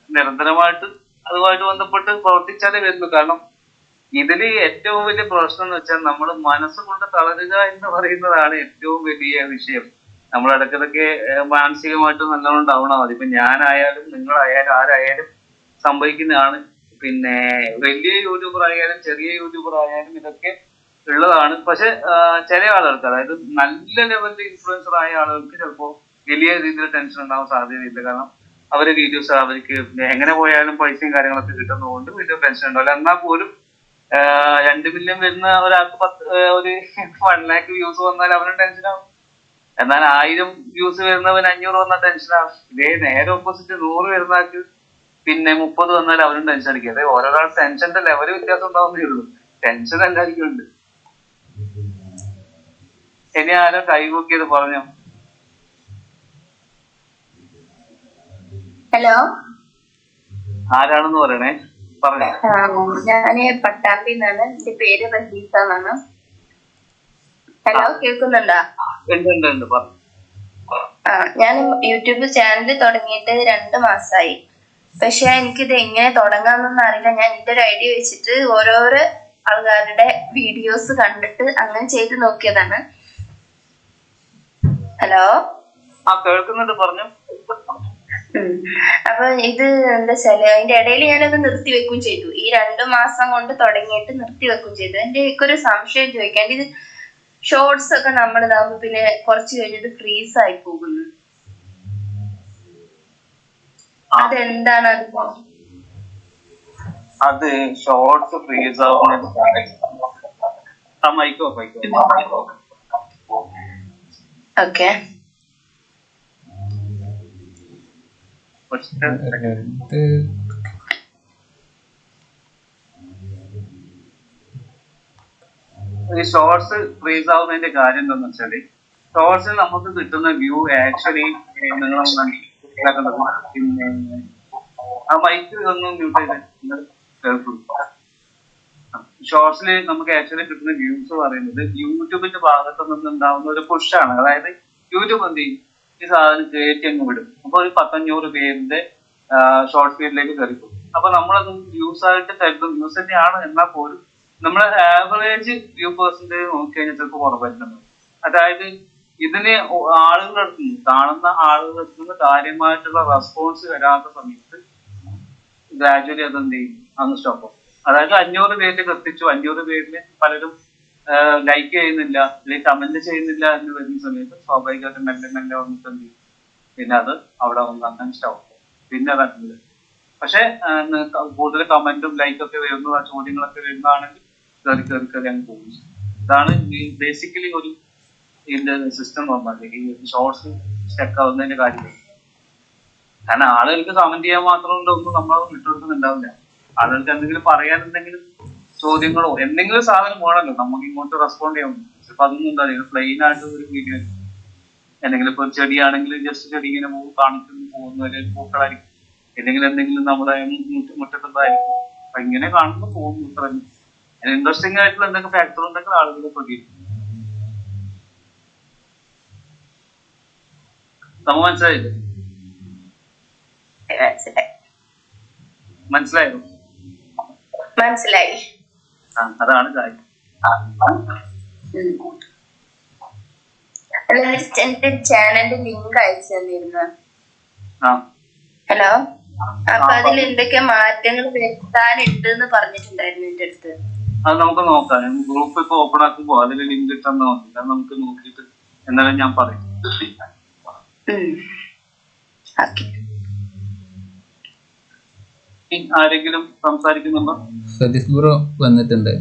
നിരന്തരമായിട്ട് അതുമായിട്ട് ബന്ധപ്പെട്ട് പ്രവർത്തിച്ചാലേ വരുള്ളൂ. കാരണം ഇതില് ഏറ്റവും വലിയ പ്രശ്നം എന്ന് വെച്ചാൽ നമ്മൾ മനസ്സുകൊണ്ട് തളരുക എന്ന് പറയുന്നതാണ് ഏറ്റവും വലിയ വിഷയം. നമ്മൾ ഇടയ്ക്കിടയ്ക്ക് മാനസികമായിട്ട് നല്ലോണം ഡൗൺ ആവും. ഇപ്പൊ ഞാനായാലും നിങ്ങളായാലും ആരായാലും സംഭവിക്കുന്നതാണ്. പിന്നെ വലിയ യൂട്യൂബർ ആയാലും ചെറിയ യൂട്യൂബർ ആയാലും ഇതൊക്കെ ഉള്ളതാണ്. പക്ഷെ ചില ആളുകൾക്ക്, അതായത് നല്ല ലെവലിൽ ഇൻഫ്ലുവൻസർ ആയ ആളുകൾക്ക് ചിലപ്പോൾ വലിയ രീതിയിൽ ടെൻഷൻ ഉണ്ടാവാൻ സാധ്യതയില്ല. കാരണം അവരെ വീഡിയോസ് അവർക്ക് എങ്ങനെ പോയാലും പൈസയും കാര്യങ്ങളൊക്കെ കിട്ടുന്നതുകൊണ്ട് വലിയ ടെൻഷൻ ഉണ്ടാവില്ല. എന്നാൽ പോലും 2 മില്യൺ വരുന്ന ഒരാൾക്ക് ഒരു 1 lakh വ്യൂസ് വന്നാൽ അവനും ടെൻഷനാവും. എന്നാൽ 1000 വ്യൂസ് വരുന്നവൻ 500 വന്നാൽ ടെൻഷനാവും. ഇതേ നേരെ ഓപ്പോസിറ്റ് 100 വരുന്ന ആൾക്ക് പിന്നെ 30 വന്നാൽ അവനും ടെൻഷൻ അടിക്കും. അതായത് ഓരോരാൾ ടെൻഷന്റെ ലെവൽ വ്യത്യാസം ഉണ്ടാവുന്നേ ഉള്ളൂ. ടെൻഷൻ എല്ലാവർക്കും ഉണ്ട്. ഇനി ആരോ കൈപോക്കിയത് പറഞ്ഞു. ഹലോ, ആരാണെന്ന് പറയണേ, പറഞ്ഞു. ഞാന് പട്ടാമ്പിന്നാണ്. എന്റെ പേര് റഹീസ എന്നാണ്. ഹലോ, കേൾക്കുന്നുണ്ടോ? ഉണ്ട് പറഞ്ഞു. ഞാൻ യൂട്യൂബ് ചാനൽ തുടങ്ങിയിട്ട് 2 മാസമായി. പക്ഷെ എനിക്കിത് എങ്ങനെ തുടങ്ങാന്നൊന്നും അറിയില്ല. ഞാൻ എന്റെ ഒരു ഐഡിയ വെച്ചിട്ട് ഓരോരോ ആൾക്കാരുടെ വീഡിയോസ് കണ്ടിട്ട് അങ്ങനെ ചെയ്ത് നോക്കിയതാണ്. ഹലോ, കേൾക്കുന്നുണ്ട്, പറഞ്ഞു. അപ്പൊ ഇത് എന്താ വെച്ചാല് അതിന്റെ ഇടയിൽ ഞാനത് നിർത്തി വെക്കുകയും ചെയ്തു. ഈ 2 മാസം കൊണ്ട് തുടങ്ങിയിട്ട് നിർത്തി വെക്കുകയും ചെയ്തു. എന്റെ ഒരു സംശയം ചോദിക്കാൻ, ഇത് ഷോർട്സ് ഒക്കെ നമ്മൾ ഇതാകുമ്പോ പിന്നെ കുറച്ച് കഴിഞ്ഞിട്ട് ഫ്രീസ് ആയി പോകുന്നു. അതെന്താണ്? അത് ഷോർട്സ് ഫ്രീസ് ആവുന്ന ഓക്കെ. ഈ ഷോർട്സ് ഫ്രീസ് ആവുന്നതിന്റെ കാര്യം എന്താണെന്ന് വെച്ചാല്, ഷോർട്സിൽ നമുക്ക് കിട്ടുന്ന വ്യൂ ആക്ച്വലി നിങ്ങൾ പിന്നെ ആ മൈക്ക് ഒന്നും മ്യൂട്ട് ചെയ്ത് കേൾക്കും. ഷോർട്സിൽ നമുക്ക് ആക്ച്വലി കിട്ടുന്ന വ്യൂസ് പറയുന്നത് യൂട്യൂബിന്റെ ഭാഗത്ത് നിന്ന് ഉണ്ടാവുന്ന ഒരു പുഷാണ്. അതായത് യൂട്യൂബ് എന്ത് ചെയ്യും, ഈ സാധനം കയറ്റി അങ്ങ് വിടും. അപ്പൊ ഒരു 100-500 പേരിന്റെ ഷോർട്ട് ഫീഡിലേക്ക് കയറിക്കും. അപ്പൊ നമ്മളത് വ്യൂസ് ആയിട്ട് കരുതും. വ്യൂസ് തന്നെയാണ്, എന്നാൽ പോലും നമ്മുടെ ആവറേജ് വ്യൂ പെർസെന്റേജ് നോക്കിക്കഴിഞ്ഞാൽ ചിലപ്പോൾ കുറവായിട്ടുണ്ട്. അതായത് ഇതിന് ആളുകളുടെ അടുത്ത് നിന്ന്, കാണുന്ന ആളുകളുടെ അടുത്ത് നിന്ന് കാര്യമായിട്ടുള്ള റെസ്പോൺസ് വരാത്ത സമയത്ത് ഗ്രാജുവലി അതെന്ത് ചെയ്യും, അങ്ങ് സ്റ്റോപ്പ്. അതായത് 500 പേരിലേക്ക് എത്തിച്ചു. 500 പേരിൽ പലരും ലൈക്ക് ചെയ്യുന്നില്ല അല്ലെങ്കിൽ കമന്റ് ചെയ്യുന്നില്ല എന്ന് വരുന്ന സമയത്ത് സ്വാഭാവികമായിട്ടും മെല്ലെ മെല്ലെ വന്നിട്ട് എന്ത് ചെയ്യും, പിന്നെ അത് അവിടെ വന്ന് അങ്ങനെ സ്റ്റോപ്പ്. പിന്നെ അതല്ല, പക്ഷെ കൂടുതൽ കമന്റും ലൈക്കൊക്കെ വരുന്ന ചോദ്യങ്ങളൊക്കെ വരുന്നതാണെങ്കിൽ കയറി കയറി കയറി അങ്ങ് പോകും. ഇതാണ് ബേസിക്കലി ഒരു ഇതിന്റെ സിസ്റ്റം പറഞ്ഞാൽ ഈ ഷോർട്സ് സ്റ്റക്ക് ആവുന്നതിന്റെ കാര്യം. കാരണം ആളുകൾക്ക് കമന്റ് ചെയ്യാൻ മാത്രം ഒന്നും നമ്മൾ വിട്ടുകൊടുക്കുന്നുണ്ടാവില്ല. ആളുകൾക്ക് എന്തെങ്കിലും പറയാനുണ്ടെങ്കിലും ചോദ്യങ്ങളോ എന്തെങ്കിലും സാധനം വേണമല്ലോ നമുക്ക് ഇങ്ങോട്ട് റെസ്പോണ്ട് ചെയ്യാൻ. ചിലപ്പോൾ അതൊന്നും ഉണ്ടാവില്ല, പ്ലെയിൻ ആയിട്ട് ഒരു വീഡിയോ എന്തെങ്കിലും ഇപ്പൊ ചെടിയാണെങ്കിൽ ജസ്റ്റ് ചെടി ഇങ്ങനെ കാണിക്കുന്നു പോകുന്ന ഒരു പൂക്കളായിരിക്കും, അല്ലെങ്കിൽ എന്തെങ്കിലും നമ്മുടെ മുറ്റത്തുണ്ടായിരിക്കും. അപ്പൊ ഇങ്ങനെ കാണുന്നു പോകുന്നു. ഇത്ര ഇൻട്രസ്റ്റിംഗ് ആയിട്ടുള്ള എന്തെങ്കിലും ഫാക്ടർ ഉണ്ടെങ്കിൽ ആളുകൾ പ്രതികരിക്കും. നമ്മ മനസ്സിലായില്ലേ? മനസ്സിലായോ? മനസ്സിലായി. അതാണ് കാര്യം. എന്റെ ചാനലിന്റെ ലിങ്ക് അയച്ചു തന്നിരുന്നു. ആ ഹലോ, അപ്പൊ അതിൽ എന്തൊക്കെ മാറ്റങ്ങൾ വരുത്താനുണ്ട് എന്ന് പറഞ്ഞിട്ടുണ്ടായിരുന്നു എന്റെ അടുത്ത്. അത് നമുക്ക് നോക്കാം. ഗ്രൂപ്പ് ഇപ്പൊ ഓപ്പൺ ആക്കുമ്പോ അതിൽ ലിങ്ക് ഇട്ടെന്നാ മതി. അത് നമുക്ക് നോക്കിയിട്ട് എന്നാലും ഞാൻ പറയും. ആരെങ്കിലും സംസാരിക്കുന്നുണ്ടോ? സതീഷ് ബ്രോ വന്നിട്ടുണ്ട്.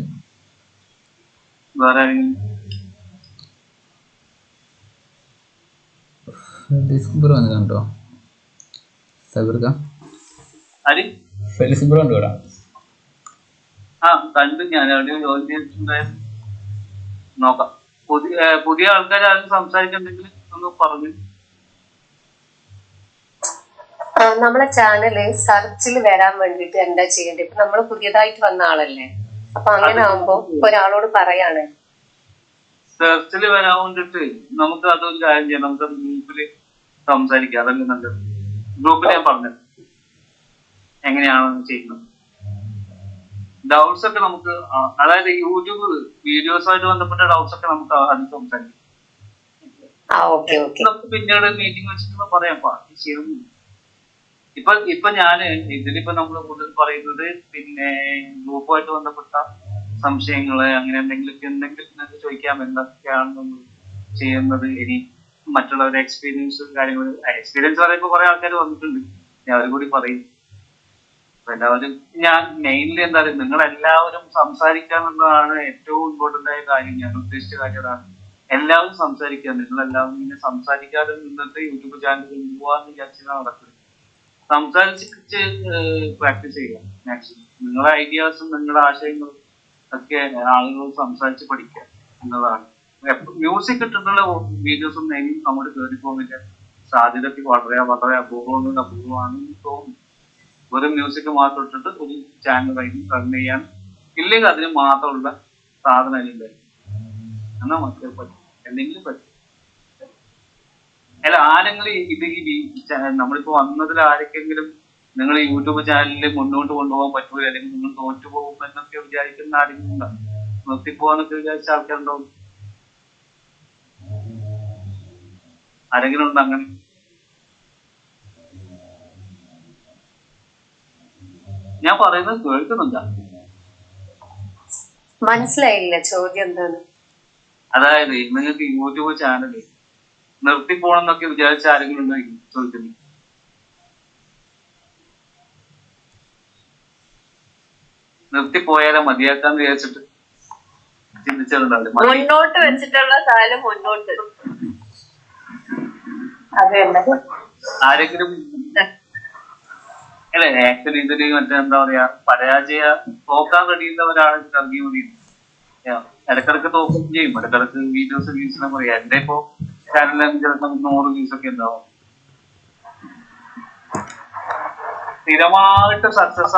വേറെ ആരെങ്കിലും? സതീഷ് ബ്രോ വന്നിട്ടുണ്ടോ? സബർക്ക ആര്? സതീഷ് ബ്രോ ഉണ്ടോ? ആ കണ്ട്, ഞാൻ അവിടെ ജോയിൻ ചെയ്തിട്ടുണ്ടായിരുന്നു. നോക്കാം. പുതിയ ആൾക്കാർ ആരും സംസാരിക്കുന്നുണ്ടെങ്കിൽ ഒന്ന് പറഞ്ഞു. നമ്മളെ ചാനല് സെർച്ചിൽ വരാൻ വേണ്ടിട്ട് എന്താ ചെയ്യേണ്ടത്? ഇപ്പൊ നമ്മള് പുതിയതായിട്ട് വന്ന ആളല്ലേ, അപ്പൊ അങ്ങനെ ആവുമ്പോ ഒരാളോട് പറയാണ് സെർച്ചിൽ വരാൻ വേണ്ടിട്ട് നമുക്ക് അതൊരു കാര്യം ചെയ്യാം. നമുക്ക് ഗ്രൂപ്പില് സംസാരിക്കാം. അതല്ലേ നല്ലത്. ഗ്രൂപ്പിൽ ഞാൻ പറഞ്ഞത് എങ്ങനെയാണ് ചെയ്യുന്നത്. ഡൗട്ട്സ് ഒക്കെ നമുക്ക്, അതായത് യൂട്യൂബ് വീഡിയോസുമായിട്ട് ബന്ധപ്പെട്ട ഡൗട്ട്സ് ഒക്കെ നമുക്ക് അതിൽ സംസാരിക്കാം. നമുക്ക് പിന്നീട് മീറ്റിംഗ് വെച്ചിട്ട് പറയാം. ചെയ്യുന്നു ഇപ്പൊ ഞാന് ഇതിലിപ്പോ നമ്മൾ കൂടുതൽ പറയുന്നത് പിന്നെ ഗ്രൂപ്പുമായിട്ട് ബന്ധപ്പെട്ട സംശയങ്ങള് അങ്ങനെ എന്തെങ്കിലും നിങ്ങൾക്ക് ചോദിക്കാം. എന്തൊക്കെയാണ് നമ്മൾ ചെയ്യുന്നത്, ഇനി മറ്റുള്ളവരുടെ എക്സ്പീരിയൻസ് കാര്യങ്ങൾ. എക്സ്പീരിയൻസ് പറയുമ്പോൾ കുറെ ആൾക്കാർ വന്നിട്ടുണ്ട്, ഞാൻ അവരും കൂടി പറയും. എല്ലാവരും ഞാൻ മെയിൻലി എന്താ പറയുക, നിങ്ങളെല്ലാവരും സംസാരിക്കാന്നുള്ളതാണ് ഏറ്റവും ഇമ്പോർട്ടന്റ് ആയ കാര്യം. ഞാൻ ഉദ്ദേശിച്ച കാര്യം അതാണ്. എല്ലാവരും സംസാരിക്കുക. നിങ്ങളെല്ലാവരും ഇങ്ങനെ സംസാരിക്കാതെ നിന്നിട്ട് യൂട്യൂബ് ചാനൽ കൊണ്ടുപോകാന്ന് വിചാരിച്ചാൽ നടക്കുന്നത്. സംസാരിച്ച് പ്രാക്ടീസ് ചെയ്യുക മാക്സിമം. നിങ്ങളുടെ ഐഡിയാസും നിങ്ങളുടെ ആശയങ്ങളും ഒക്കെ ആളുകൾ സംസാരിച്ച് പഠിക്കുക എന്നതാണ്. മ്യൂസിക് ഇട്ടിട്ടുള്ള വീഡിയോസ് ഒന്നും ഇനി അങ്ങോട്ട് കയറി പോകുന്നില്ല. സാധ്യതയ്ക്ക് വളരെ വളരെ അപൂർവമാണെന്ന് തോന്നുന്നു. ഒരു മ്യൂസിക് മാത്രം ഇട്ടിട്ട് ഒരു ചാനൽ റൺ ചെയ്യാൻ ഇല്ലെങ്കിൽ അതിന് മാത്രമുള്ള സാധനം ഇല്ല. എന്നാൽ മക്കൾ പറ്റും, എന്തെങ്കിലും പറ്റും. അല്ല, ആരെങ്കിലും ഇത് നമ്മളിപ്പോ വന്നതിൽ ആരൊക്കെങ്കിലും നിങ്ങൾ യൂട്യൂബ് ചാനലിൽ മുന്നോട്ട് കൊണ്ടുപോകാൻ പറ്റൂല, അല്ലെങ്കിൽ നിങ്ങൾ തോറ്റുപോകും എന്നൊക്കെ വിചാരിക്കുന്ന ആരെങ്കിലും ഉണ്ടോ? നിർത്തിപ്പോവാന്നൊക്കെ വിചാരിച്ച ആൾക്കാരുണ്ടാവും. ആരെങ്കിലും ഉണ്ടോ അങ്ങനെ? ഞാൻ പറയുന്നത് കേൾക്കുന്നുണ്ടോ? മനസ്സിലായില്ല ചോദ്യം എന്താണ്? അതായത് നിങ്ങൾക്ക് യൂട്യൂബ് ചാനൽ നിർത്തിപ്പോണെന്നൊക്കെ വിചാരിച്ച ആരെങ്കിലും ഉണ്ടോ ചോദിക്കുന്നു. നിർത്തിപ്പോയാലേ മതിയാക്കാന്ന് വിചാരിച്ചിട്ട് ചിന്തിച്ചിട്ടുണ്ടാവില്ല. മുന്നോട്ട് വെച്ചിട്ടുള്ള കാലം മുന്നോട്ട്. ആരെങ്കിലും അല്ലെ ആക്ച്വലി ഇതില് മറ്റെന്താ പറയാ, പരാജയ തോക്കാൻ കഴിയുന്ന ഒരാളെ ഇറങ്ങി മതി. ഇടക്കിടക്ക് തോക്കും ചെയ്യും, ഇടക്കിടക്ക് വ്യൂസിനെ പറയാം. എന്റെ ഇപ്പോ ചാനലിൽ ചിലപ്പോൾ 100 വ്യൂസ് ഒക്കെ ഉണ്ടാവും. സ്ഥിരമായിട്ട് സക്സസ്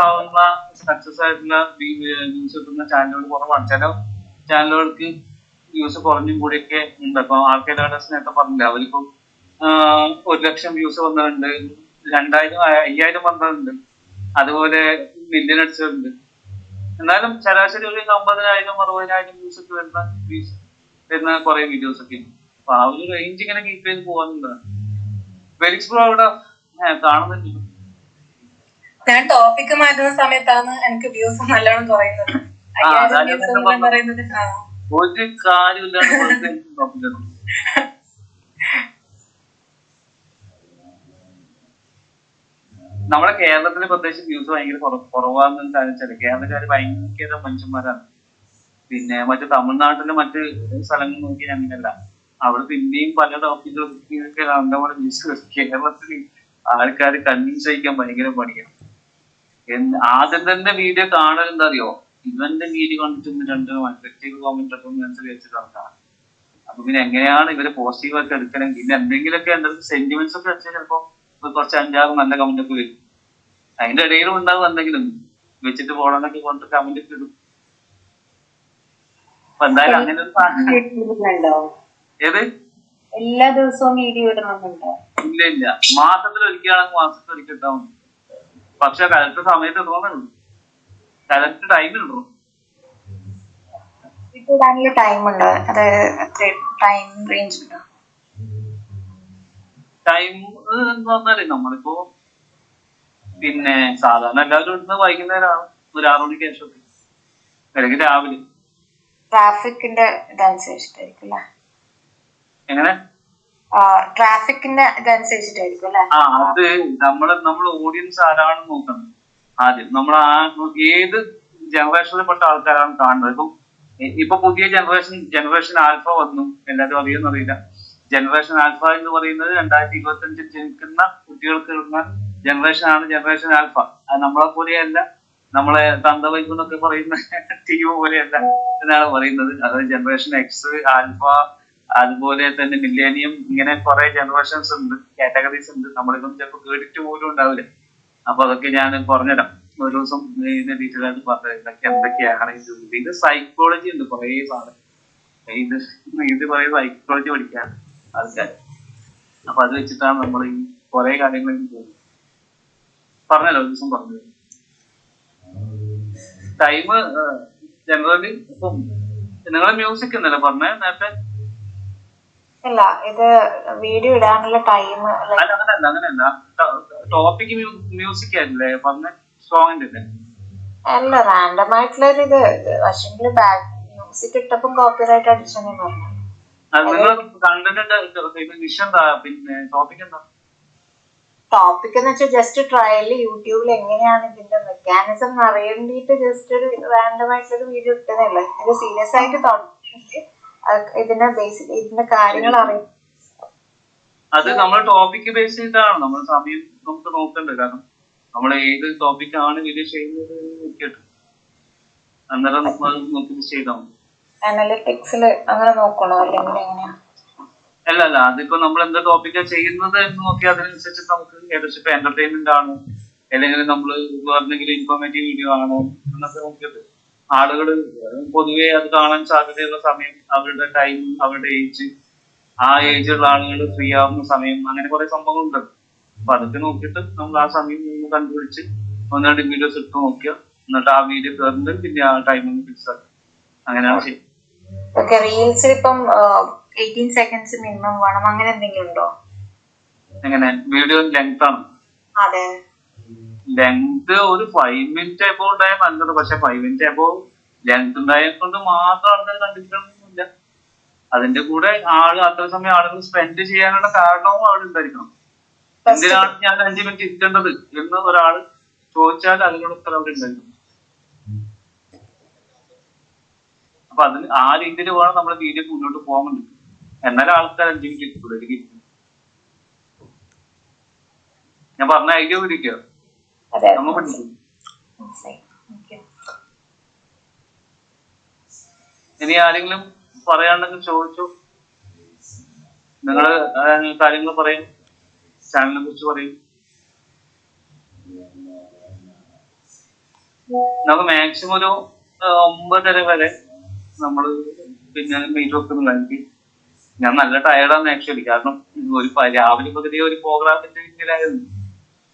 ആയിട്ടുള്ള വ്യൂസ് കിട്ടുന്ന ചാനലുകൾ കുറവാണ്. ചില ചാനലുകൾക്ക് വ്യൂസ് കുറഞ്ഞും കൂടിയൊക്കെ ഉണ്ട്. അപ്പൊ ആർക്കേഡ് നേരത്തെ പറഞ്ഞില്ല, അവരിപ്പോ 1 ലക്ഷം വ്യൂസ് വന്നിട്ടുണ്ട്, 2000 5000 വന്നിട്ടുണ്ട്, അതുപോലെ മില്യൺ അടിച്ചിട്ടുണ്ട്. എന്നാലും ശരാശരി ഒരു 50,000 60,000 വ്യൂസ് ഒക്കെ വരുന്ന കുറെ വീഡിയോസ് ഒക്കെ ഉണ്ട്. അപ്പൊ ആ ഒരു റേഞ്ച് ഇങ്ങനെ കീപ്പ് ചെയ്ത് പോകാനുള്ളതാണ്. ഫെലിക്സ് ബ്രോ അവിടെ കാണുന്നില്ല. ഞാൻ ടോപ്പിക് മാറ്റുന്ന സമയത്താണ് എനിക്ക് വ്യൂസ് നല്ലോണം കുറയുന്നത്. 5000 വ്യൂസ് പറയുന്നത്. ഒരു കാര്യമില്ലാണ്ട് വെറുതെ ടോപ്പിക്. നമ്മുടെ കേരളത്തില് പ്രത്യേകിച്ച് വ്യൂസ് ഭയങ്കര കുറവാണെന്ന് കാണിച്ചാല് കേരളക്കാര് ഭയങ്കര മനുഷ്യന്മാരാണ്. പിന്നെ മറ്റു തമിഴ്നാട്ടിലെ മറ്റ് സ്ഥലങ്ങൾ നോക്കി അങ്ങനെയല്ല, അവിടെ പിന്നെയും പല ടോപ്പിക്കുകളൊക്കെ നമ്മുടെ കേരളത്തിൽ ആൾക്കാർ കൺവിൻസ് ചെയ്യിക്കാൻ ഭയങ്കര പണിയാണ്. ആദ്യം തന്നെ വീഡിയോ കാണൽ എന്താ അറിയോ, ഇവന്റെ വീഡിയോ കണ്ടിട്ട് രണ്ട് നെഗറ്റീവ് കോമെന്റ് ഒക്കെ മനസ്സിൽ വെച്ചിട്ടാണ്. അപ്പൊ പിന്നെ എങ്ങനെയാണ് ഇവര് പോസിറ്റീവായിട്ട് എടുക്കണം? പിന്നെ എന്തെങ്കിലുമൊക്കെ എന്തെങ്കിലും സെന്റിമെന്റ്സ് ഒക്കെ വെച്ചാൽ ചിലപ്പോ കുറച്ച് 5-6 നല്ല കമന്റ് ഒക്കെ വരും. അതിന്റെ ഇടയിലും ഉണ്ടാവും എന്തെങ്കിലും വെച്ചിട്ട് പോകണമെന്നൊക്കെ കൊണ്ട് കമന്റ് ഒക്കെ ഇടും. അപ്പൊ എന്തായാലും അങ്ങനെ ഒരു സാധനം. ഏത് എല്ലാ ദിവസവും വീഡിയോ ഇടണമെന്നുണ്ടോ? ഇല്ല ഇല്ല, മാസത്തിലൊരിക്കലാണെങ്കിൽ മാസത്തിലൊരിക്കൽ ഇട്ടാൽ മതി. പക്ഷെ കറക്റ്റ് സമയത്ത് ഇടണമെന്നുള്ളൂ, കറക്റ്റ് ടൈമിൽ ഇടാനുള്ള ടൈം ഉണ്ടോ? അത് ടൈം റേഞ്ച് ഉണ്ടോ? ടൈം എന്ന് പറഞ്ഞാലേ നമ്മളിപ്പോ പിന്നെ സാധാരണ എല്ലാവരും ഇടുന്നത് വൈകുന്നേരമാണ്, ഒരു 6 മണിക്ക് ശേഷം, അല്ലെങ്കിൽ രാവിലെ. ട്രാഫിക്കിന്റെ ഇതനുസരിച്ചിട്ടായിരിക്കും അല്ലേ? എങ്ങനെ? ട്രാഫിക്കിന്റെ ഇതനുസരിച്ചിട്ടായിരിക്കും അല്ലെ? അത് നമ്മൾ ഓഡിയൻസ് ആരാണെന്ന് നോക്കണം ആദ്യം. നമ്മൾ ഏത് ജനറേഷനിൽപ്പെട്ട ആൾക്കാരാണ് കാണുന്നത്. ഇപ്പൊ പുതിയ ജനറേഷൻ ആൽഫ വന്നു, എല്ലാവരും അറിയുമെന്നറിയില്ല. ജനറേഷൻ ആൽഫ എന്ന് പറയുന്നത് 2025 ജനിക്കുന്ന കുട്ടികൾക്ക് ഇടുന്ന ജനറേഷൻ ആൽഫ. അത് നമ്മളെ പോലെയല്ല, നമ്മളെ തന്തവൈബ് എന്നൊക്കെ പറയുന്ന ടീം പോലെയല്ല എന്നാണ് പറയുന്നത്. അത് ജനറേഷൻ എക്സ്, ആൽഫ, അതുപോലെ തന്നെ മില്ലേനിയം, ഇങ്ങനെ കുറെ ജനറേഷൻസ് ഉണ്ട്, കാറ്റഗറീസ് ഉണ്ട്. നമ്മളിതൊന്നും ചിലപ്പോൾ കേട്ടിട്ട് പോലും ഉണ്ടാവില്ല. അപ്പൊ അതൊക്കെ ഞാൻ പറഞ്ഞുതരാം ഒരു ദിവസം, ഇതിന്റെ ഡീറ്റെയിൽ ആയിട്ട് പറഞ്ഞത് ഇതൊക്കെ എന്തൊക്കെയാണ്. ഇത് സൈക്കോളജി ഉണ്ട് കുറെ സാധനം. ഇത് കുറെ സൈക്കോളജി പഠിക്കാൻ ആൾക്കാർ. അപ്പൊ അത് വെച്ചിട്ടാണ് നമ്മൾ ഈ കുറെ കാര്യങ്ങളിൽ പോകുന്നത്. പറഞ്ഞല്ലോ ഒരു ദിവസം പറഞ്ഞത്. ടൈം ജനറലി ഇപ്പം നിങ്ങളെ മ്യൂസിക് എന്നല്ലേ പറഞ്ഞേ നേരത്തെ? ഇല്ല, ഇത് വീഡിയോ ഇടാനുള്ള ടൈം അങ്ങനെയല്ല, ടോപ്പിക് മ്യൂസിക് ആയില്ലേ പറഞ്ഞ, സോങ്ങിന്റെ അല്ല, റാൻഡം ആയിട്ടുള്ളൊരു ഇത്. പക്ഷെങ്കിൽ ബാക്ക് മ്യൂസിക് ഇട്ടപ്പം കോപ്പിറൈറ്റ് അടിച്ചെന്നേ പറഞ്ഞു. പിന്നെ ടോപ്പിക് എന്താ? ടോപ്പിക് എന്ന് വെച്ചാൽ ജസ്റ്റ് ട്രയൽ യൂട്യൂബിൽ എങ്ങനെയാണ് ഇതിന്റെ മെക്കാനിസം അറിയേണ്ടിട്ട് ജസ്റ്റ് ഒരു റാൻഡം ആയിട്ടൊരു വീഡിയോ ഇട്ടതല്ലേ. ഇത് സീരിയസ് ആയിട്ട് തുടങ്ങിയിട്ട് ഇതിന്റെ കാര്യങ്ങൾ അറിയാം. അത് നമ്മൾ ടോപ്പിക് ബേസ് ചെയ്തിട്ടാണ് നമ്മൾ സമയം നമുക്ക് നോക്കേണ്ടത്. കാരണം നമ്മൾ ഏത് ടോപ്പിക്കാണ് വീഡിയോ ചെയ്യുന്നത് നോക്കിയിട്ട് അന്നേരം നോക്കി ചെയ്താൽ മതി. അനലിറ്റിക്സില് അങ്ങനെ നോക്കണോ അല്ലെങ്കിൽ എങ്ങനെയാ? അല്ല, അതിപ്പോ നമ്മൾ എന്താ ടോപ്പിക്കാ ചെയ്യുന്നത് എന്ന് നോക്കി അതിനനുസരിച്ച് നമുക്ക് ഏകദേശം ഇപ്പൊ എന്റർടൈൻമെന്റ് ആണോ അല്ലെങ്കിൽ നമ്മൾ എന്തെങ്കിലും ഇൻഫോർമേറ്റീവ് വീഡിയോ ആണോ എന്നൊക്കെ നോക്കിയിട്ട് ആളുകൾ പൊതുവെ അത് കാണാൻ സാധ്യതയുള്ള സമയം, അവരുടെ ടൈം, അവരുടെ ഏജ്, ആ ഏജുള്ള ആളുകൾ ഫ്രീ ആവുന്ന സമയം, അങ്ങനെ കുറെ സംഭവങ്ങളുണ്ട്. അപ്പൊ അതൊക്കെ നോക്കിയിട്ട് നമ്മൾ ആ സമയം കണ്ടുപിടിച്ച് 1-2 വീഡിയോസ് ഇട്ട് നോക്കിയാൽ എന്നിട്ട് ആ വീഡിയോ കയറുന്നത് പിന്നെ ആ ടൈം ഒന്ന് ഫിക്സ് ആക്കി അങ്ങനെയാണ് ശരി. റീൽസ് ഇപ്പം 18 സെക്കൻഡ്സ് മിനിമം വേണം, അങ്ങനെ എന്തെങ്കിലും ഉണ്ടോ? എങ്ങനെ? വീഡിയോ ലെങ്ത് ആണ്? അതെ, ലെങ്ത് ഒരു 5 മിനിറ്റ് എബോ ഉണ്ടായാൽ നല്ലത്. പക്ഷെ 5 മിനിറ്റ് എബോ ലെങ്ത് ഉണ്ടായത് കൊണ്ട് മാത്രം ആൾക്കാർ കണ്ടിട്ടൊന്നുമില്ല. അതിന്റെ കൂടെ അത്ര സമയം ആളുകൾ സ്പെൻഡ് ചെയ്യാനുള്ള കാരണവും അവിടെ ഉണ്ടായിരിക്കണം. എന്തിനാണ് ഞാൻ 5 മിനിറ്റ് ഇരിക്കേണ്ടത് എന്ന് ഒരാള് ചോദിച്ചാൽ അതിനുള്ള ഉത്തരം അവിടെ ഉണ്ടായിരിക്കണം. അപ്പൊ അതിന് ആ രീതിയിൽ വേണം നമ്മൾ വീഡിയോ മുന്നോട്ട് പോകാൻ വേണ്ടി. എന്നാലും ആൾക്കാർ 5 മിനിറ്റ് ഇരിക്കും. ഞാൻ പറഞ്ഞ ഐഡിയ പിടിക്കുക നമ്മൾ പഠിക്കും. ഇനി ആരെങ്കിലും പറയാണ്ടെങ്കിൽ ചോദിച്ചു. നിങ്ങള് കാര്യങ്ങൾ പറയും, ചാനലിനെ കുറിച്ച് പറയും. നമുക്ക് മാക്സിമം ഒരു 9:30 വരെ നമ്മള് പിന്നെ മീറ്റ് വെക്കുന്നില്ല. എനിക്ക് ഞാൻ നല്ല ടയർഡാണ് ആക്ച്വലി. കാരണം രാവിലെ പകുതി ഒരു പ്രോഗ്രാമിന്റെ ഇതിലായിരുന്നു.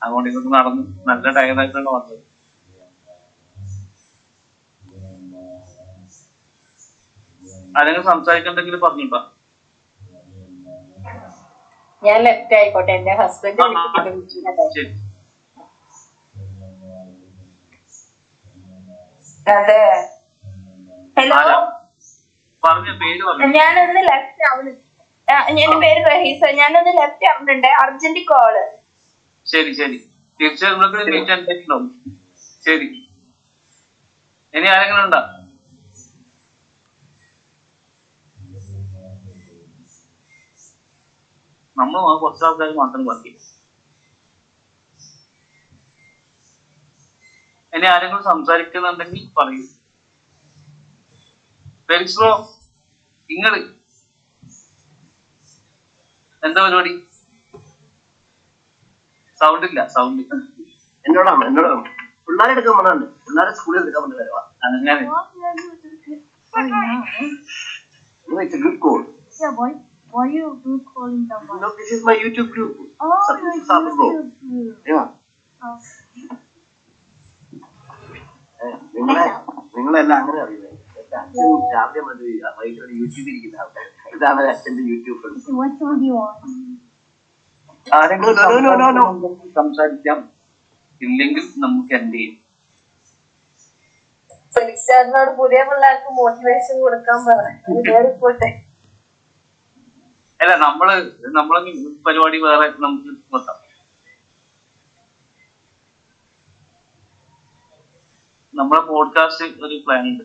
അതുകൊണ്ട് ഇതൊക്കെ നടന്ന് നല്ല ടയർഡായിട്ടാണ് വന്നത്. ആരെങ്കിലും സംസാരിക്കണ്ടെങ്കിൽ പറഞ്ഞിട്ടാ. ഞാൻ ലെഫ്റ്റ് ആയിക്കോട്ടെ, എന്റെ ഹസ്ബൻഡ് ശരി. അതെ. ഹലോ പറഞ്ഞ പേര് പറഞ്ഞു. ഞാനൊന്ന് ലെഫ്റ്റ് ആവുന്നു. എന്റെ പേര് റഹീസ. ഞാനൊന്ന് ലെഫ്റ്റ് ആവുന്നുണ്ട്. Urgent call. ശരി ശരി, തീർച്ചയായും നിങ്ങൾക്ക് മീറ്റ് ഉണ്ടാവും. ശരി, ഇനി ആരെങ്കിലും ഉണ്ടോ? നമ്മൾ കുറച്ച് ആൾക്കാർ മാത്രം ബാക്കി. ഇനി ആരെങ്കിലും സംസാരിക്കുന്നുണ്ടെങ്കിൽ പറയൂ. ഫെലിക്സ് ബ്രോ, ഇങ്ങള് എന്താ പരിപാടി? സൗണ്ട് ഇല്ല, സൗണ്ട്. എന്നോടാണ് പിള്ളേരെ എടുക്കാൻ പറഞ്ഞുണ്ട്. പിള്ളേരെ സ്കൂളിൽ എടുക്കാൻ പറഞ്ഞ വരുവാ. അങ്ങനെ It's a good call. Yeah, why you do calling them? No, this is my YouTube group. Oh, Sabir bro. Yeah. നിങ്ങളെല്ലാം അങ്ങനെ അറിയുന്നത്. അച്ഛൻ രാവിലെ മതി വൈകിട്ട് യൂട്യൂബിൽ ഇരിക്കുന്ന ആൾക്കാർ. ഇതാണ് അച്ഛന്റെ YouTube friends. what song do you want? ആരെങ്കിലും സംസാരിക്കാം, ഇല്ലെങ്കിൽ നമുക്ക് എൻഡ് ചെയ്യും. ഫെലിക്സാറിനോട് പുതിയ പിള്ളേർക്ക് മോട്ടിവേഷൻ കൊടുക്കാൻ പോട്ടെ. അല്ല, നമ്മളെ പരിപാടി വേറെ നമുക്ക് നോക്കാം. നമ്മളെ പോഡ്കാസ്റ്റ് ഒരു പ്ലാൻ ഉണ്ട്.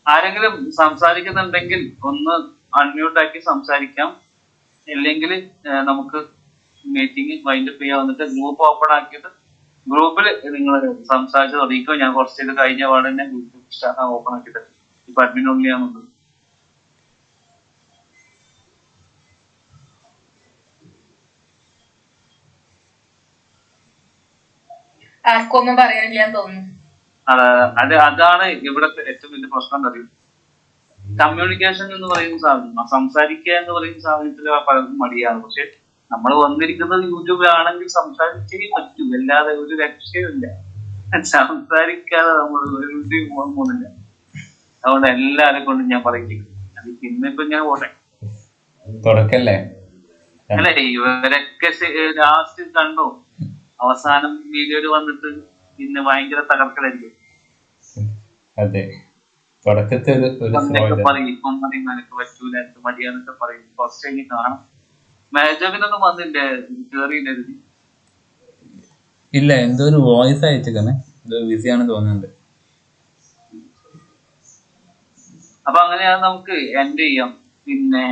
ആരെങ്കിലും സംസാരിക്കുന്നുണ്ടെങ്കിൽ ഒന്ന് അൺമ്യൂട്ട് ആക്കി സംസാരിക്കാം. ഇല്ലെങ്കിൽ നമുക്ക് മീറ്റിംഗ് വൈൻഡപ്പ് ചെയ്യാൻ വന്നിട്ട് ഗ്രൂപ്പ് ഓപ്പൺ ആക്കിയിട്ട് ഗ്രൂപ്പിൽ നിങ്ങൾ സംസാരിച്ച് തുടങ്ങിക്കോ. ഞാൻ കുറച്ച് ഇത് കഴിഞ്ഞ പാടെ തന്നെ ഗ്രൂപ്പ് ഓപ്പൺ ആക്കിയിട്ട് ഇപ്പൊ അഡ്മിൻ ഓൺലിയാണുള്ളത്. ആർക്കും ഒന്നും പറയാനില്ല തോന്നുന്നു. അതാണ് ഇവിടുത്തെ ഏറ്റവും വലിയ പ്രശ്നം അറിയും. കമ്മ്യൂണിക്കേഷൻ എന്ന് പറയുന്ന സാധനം, സംസാരിക്കുക എന്ന് പറയുന്ന സാധനത്തിൽ പലർക്കും മടിയാണ്. പക്ഷെ നമ്മൾ വന്നിരിക്കുന്നത് യൂട്യൂബിലാണെങ്കിൽ സംസാരിച്ചേ പറ്റൂ, അല്ലാതെ ഒരു രക്ഷയുമില്ല. സംസാരിക്കാതെ നമ്മൾ ഒരു പോകുന്നില്ല. അതുകൊണ്ട് എല്ലാരെ കൊണ്ടും ഞാൻ പറയിക്കും. അത് ഇന്നിപ്പോ ഞാൻ പോട്ടെ തുടക്കല്ലേ? അല്ലെ, ഇവരൊക്കെ ലാസ്റ്റ് കണ്ടോ, അവസാനം വീഡിയോയിൽ വന്നിട്ട് പിന്നെ ഭയങ്കര തകർക്കലായിരിക്കും. അതെ, തുടക്കത്തിൽ പറയും ഇപ്പം മതി, നിനക്ക് പറ്റൂല, എനിക്ക് മടിയാന്നൊക്കെ പറയും. ഫസ്റ്റ് കഴിഞ്ഞ് കാണാം. മേജബിനൊന്നും വന്നില്ലേ, കേറിയില്ലായിരുന്നു? ഇല്ല, എന്തോ ഒരു വോയിസ് അയച്ചേക്കണേ, എന്തോ ബിസിയാണ് തോന്നുന്നുണ്ട്. അപ്പൊ അങ്ങനെയാണ് നമുക്ക് എൻഡ് ചെയ്യാം. പിന്നെ